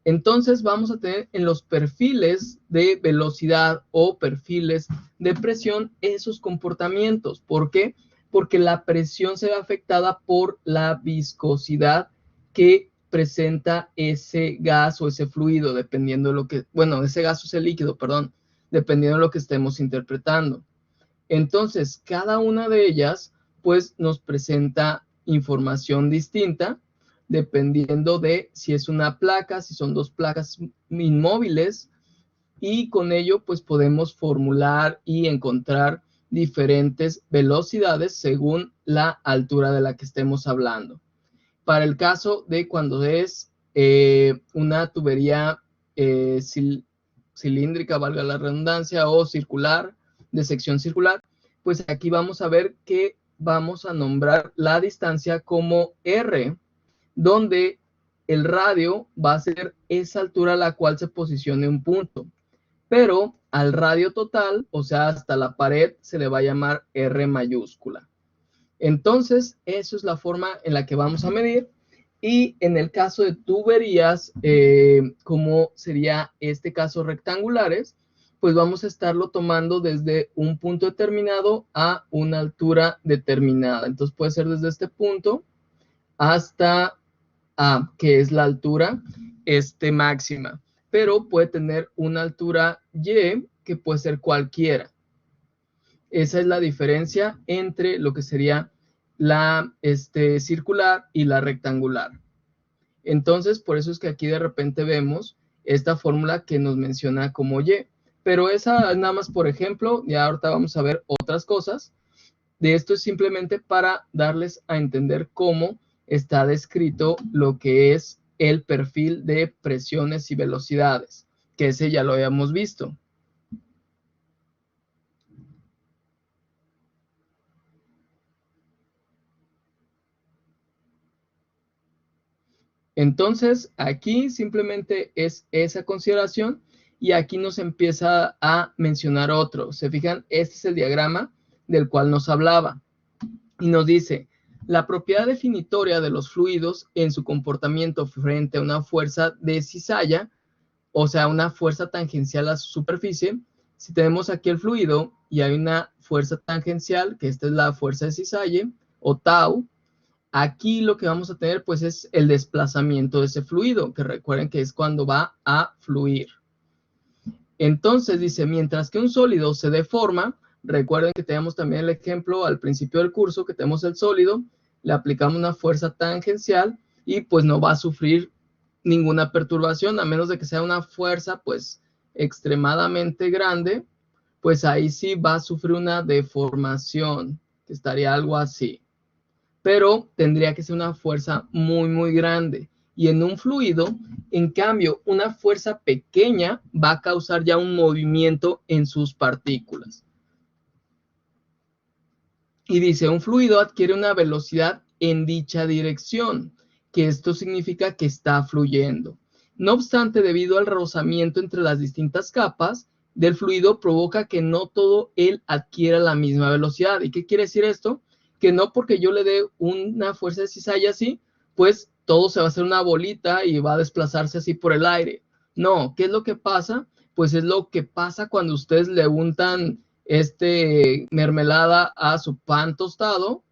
Entonces vamos a tener en los perfiles de velocidad o perfiles de presión esos comportamientos. ¿Por qué? Porque la presión se ve afectada por la viscosidad que presenta ese gas o ese fluido, dependiendo de lo que, bueno, ese gas o ese líquido, perdón, dependiendo de lo que estemos interpretando. Entonces, cada una de ellas, pues, nos presenta información distinta, dependiendo de si es una placa, si son dos placas inmóviles, y con ello, pues, podemos formular y encontrar diferentes velocidades según la altura de la que estemos hablando. Para el caso de cuando es una tubería cilíndrica, valga la redundancia, o circular, de sección circular, pues aquí vamos a ver que vamos a nombrar la distancia como R, donde el radio va a ser esa altura a la cual se posicione un punto. Pero al radio total, o sea, hasta la pared, se le va a llamar R mayúscula. Entonces, eso es la forma en la que vamos a medir. Y en el caso de tuberías, como sería este caso rectangulares, pues vamos a estarlo tomando desde un punto determinado a una altura determinada. Entonces puede ser desde este punto hasta A, que es la altura máxima. Pero puede tener una altura Y, que puede ser cualquiera. Esa es la diferencia entre lo que sería la circular y la rectangular. Entonces, por eso es que aquí de repente vemos esta fórmula que nos menciona como Y. Pero esa es nada más por ejemplo, ya ahorita vamos a ver otras cosas. De esto es simplemente para darles a entender cómo está descrito lo que es el perfil de presiones y velocidades, que ese ya lo habíamos visto. Entonces, aquí simplemente es esa consideración y aquí nos empieza a mencionar otro. ¿Se fijan? Este es el diagrama del cual nos hablaba y nos dice, la propiedad definitoria de los fluidos en su comportamiento frente a una fuerza de cizalla, o sea, una fuerza tangencial a su superficie. Si tenemos aquí el fluido y hay una fuerza tangencial, que esta es la fuerza de cizalle o tau, aquí lo que vamos a tener pues es el desplazamiento de ese fluido, que recuerden que es cuando va a fluir. Entonces dice, mientras que un sólido se deforma, recuerden que tenemos también el ejemplo al principio del curso, que tenemos el sólido, le aplicamos una fuerza tangencial y pues no va a sufrir ninguna perturbación, a menos de que sea una fuerza pues extremadamente grande, pues ahí sí va a sufrir una deformación, que estaría algo así. Pero tendría que ser una fuerza muy, muy grande. Y en un fluido, en cambio, una fuerza pequeña va a causar ya un movimiento en sus partículas. Y dice, un fluido adquiere una velocidad en dicha dirección, que esto significa que está fluyendo. No obstante, debido al rozamiento entre las distintas capas del fluido, provoca que no todo él adquiera la misma velocidad. ¿Y qué quiere decir esto? Que no porque yo le dé una fuerza de cizalla así, pues todo se va a hacer una bolita y va a desplazarse así por el aire. No, ¿qué es lo que pasa? Pues es lo que pasa cuando ustedes le untan mermelada a su pan tostado,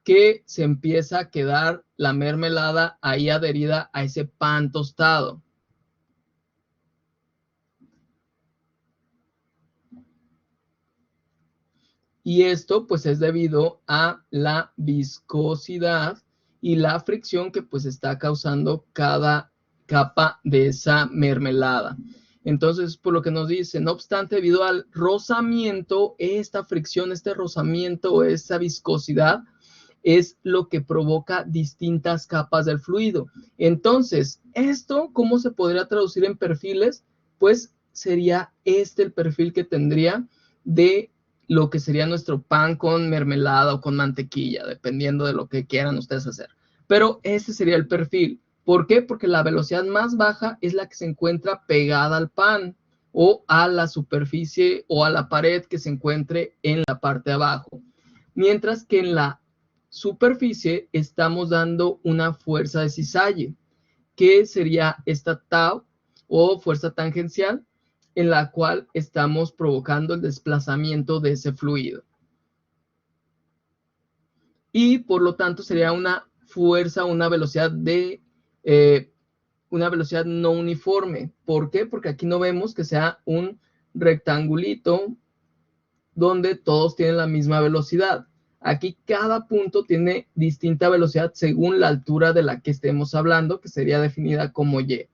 que se empieza a quedar la mermelada ahí adherida a ese pan tostado. Y esto pues es debido a la viscosidad y la fricción que pues está causando cada capa de esa mermelada. Entonces, por lo que nos dice, no obstante, debido al rozamiento, esta fricción, este rozamiento, esa viscosidad, es lo que provoca distintas capas del fluido. Entonces, ¿esto cómo se podría traducir en perfiles? Pues sería el perfil que tendría de lo que sería nuestro pan con mermelada o con mantequilla, dependiendo de lo que quieran ustedes hacer. Pero ese sería el perfil. ¿Por qué? Porque la velocidad más baja es la que se encuentra pegada al pan o a la superficie o a la pared que se encuentre en la parte de abajo. Mientras que en la superficie estamos dando una fuerza de cizalle, que sería esta tau o fuerza tangencial, en la cual estamos provocando el desplazamiento de ese fluido. Y por lo tanto sería una fuerza, una velocidad no uniforme. ¿Por qué? Porque aquí no vemos que sea un rectangulito donde todos tienen la misma velocidad. Aquí cada punto tiene distinta velocidad según la altura de la que estemos hablando, que sería definida como Y.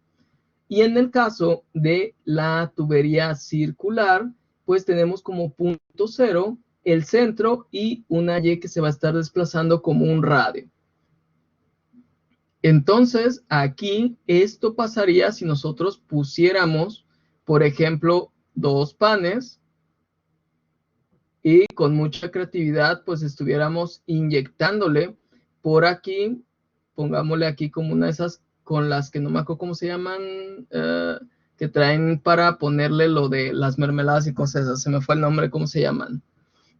Y en el caso de la tubería circular, pues tenemos como punto cero el centro y una Y que se va a estar desplazando como un radio. Entonces, aquí esto pasaría si nosotros pusiéramos, por ejemplo, dos panes y con mucha creatividad pues estuviéramos inyectándole por aquí, pongámosle aquí como una de esas con las que no me acuerdo cómo se llaman, que traen para ponerle lo de las mermeladas y cosas esas, se me fue el nombre, ¿cómo se llaman?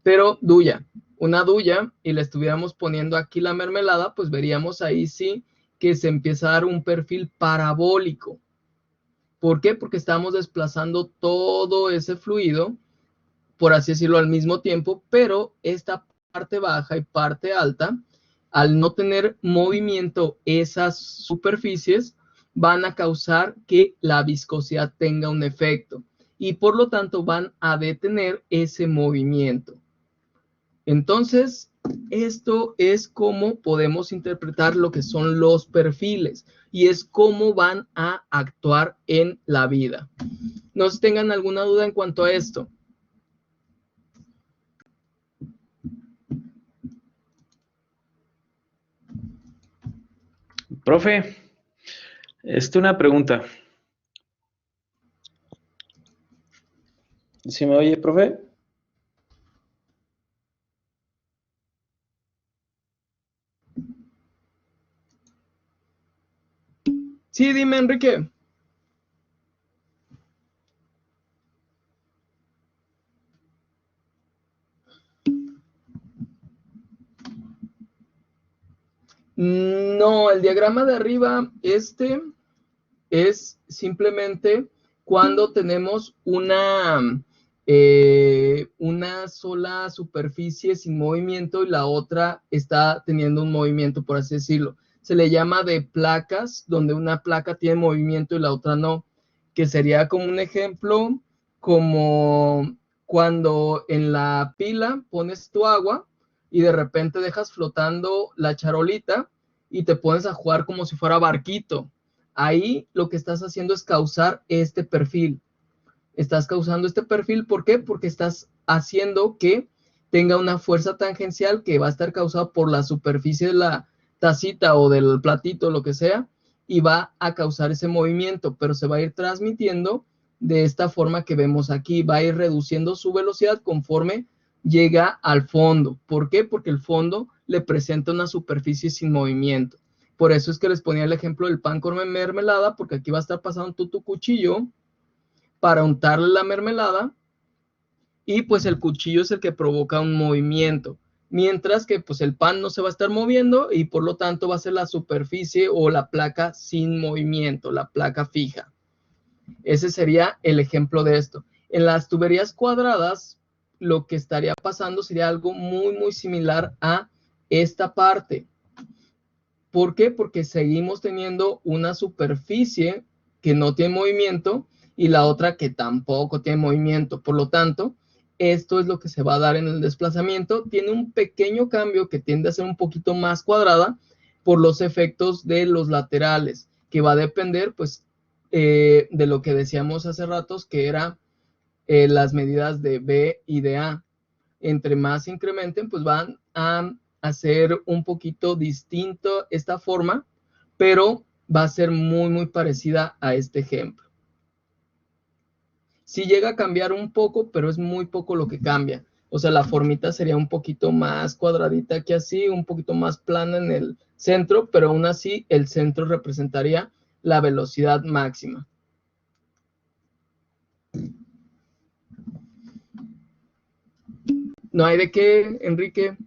Pero duya, una duya, y le estuviéramos poniendo aquí la mermelada, pues veríamos ahí sí que se empieza a dar un perfil parabólico. ¿Por qué? Porque estamos desplazando todo ese fluido, por así decirlo, al mismo tiempo, pero esta parte baja y parte alta, al no tener movimiento esas superficies, van a causar que la viscosidad tenga un efecto y por lo tanto van a detener ese movimiento. Entonces, esto es cómo podemos interpretar lo que son los perfiles y es cómo van a actuar en la vida. No sé si tengan alguna duda en cuanto a esto. Profe, una pregunta. ¿Sí me oye, profe? Sí, dime, Enrique. No, el diagrama de arriba, es simplemente cuando tenemos una sola superficie sin movimiento y la otra está teniendo un movimiento, por así decirlo. Se le llama de placas, donde una placa tiene movimiento y la otra no, que sería como un ejemplo, como cuando en la pila pones tu agua y de repente dejas flotando la charolita y te pones a jugar como si fuera barquito. Ahí lo que estás haciendo es causar este perfil. Estás causando este perfil, ¿por qué? Porque estás haciendo que tenga una fuerza tangencial que va a estar causada por la superficie de la tacita o del platito, lo que sea, y va a causar ese movimiento, pero se va a ir transmitiendo de esta forma que vemos aquí. Va a ir reduciendo su velocidad conforme llega al fondo. ¿Por qué? Porque el fondo le presenta una superficie sin movimiento. Por eso es que les ponía el ejemplo del pan con mermelada, porque aquí va a estar pasando tu cuchillo para untarle la mermelada y pues el cuchillo es el que provoca un movimiento, mientras que pues el pan no se va a estar moviendo y por lo tanto va a ser la superficie o la placa sin movimiento, la placa fija. Ese sería el ejemplo de esto. En las tuberías cuadradas, lo que estaría pasando sería algo muy, muy similar a esta parte. ¿Por qué? Porque seguimos teniendo una superficie que no tiene movimiento y la otra que tampoco tiene movimiento. Por lo tanto, esto es lo que se va a dar en el desplazamiento. Tiene un pequeño cambio que tiende a ser un poquito más cuadrada por los efectos de los laterales, que va a depender, pues, de lo que decíamos hace ratos, que era las medidas de B y de A. Entre más incrementen, pues van a hacer un poquito distinto esta forma, pero va a ser muy, muy parecida a este ejemplo. Sí llega a cambiar un poco, pero es muy poco lo que cambia. O sea, la formita sería un poquito más cuadradita que así, un poquito más plana en el centro, pero aún así el centro representaría la velocidad máxima. No hay de qué, Enrique.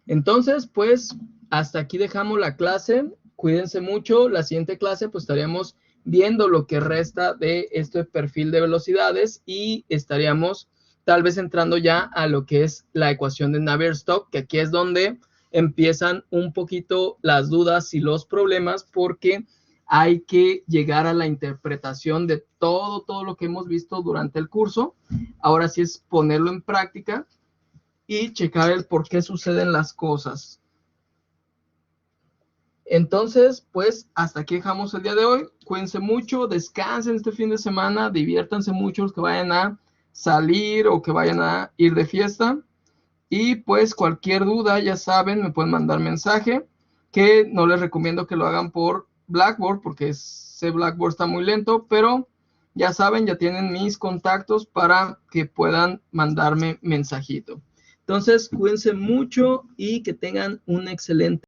Entonces, pues, hasta aquí dejamos la clase. Cuídense mucho. La siguiente clase, pues, estaríamos viendo lo que resta de este perfil de velocidades y estaríamos tal vez entrando ya a lo que es la ecuación de Navier-Stokes, que aquí es donde empiezan un poquito las dudas y los problemas, porque hay que llegar a la interpretación de todo lo que hemos visto durante el curso. Ahora sí es ponerlo en práctica y checar el por qué suceden las cosas. Entonces, pues, hasta aquí dejamos el día de hoy. Cuídense mucho, descansen este fin de semana, diviértanse mucho los que vayan a salir o que vayan a ir de fiesta. Y pues, cualquier duda, ya saben, me pueden mandar mensaje, que no les recomiendo que lo hagan por Blackboard, porque ese Blackboard está muy lento, pero ya saben, ya tienen mis contactos para que puedan mandarme mensajito. Entonces, cuídense mucho y que tengan un excelente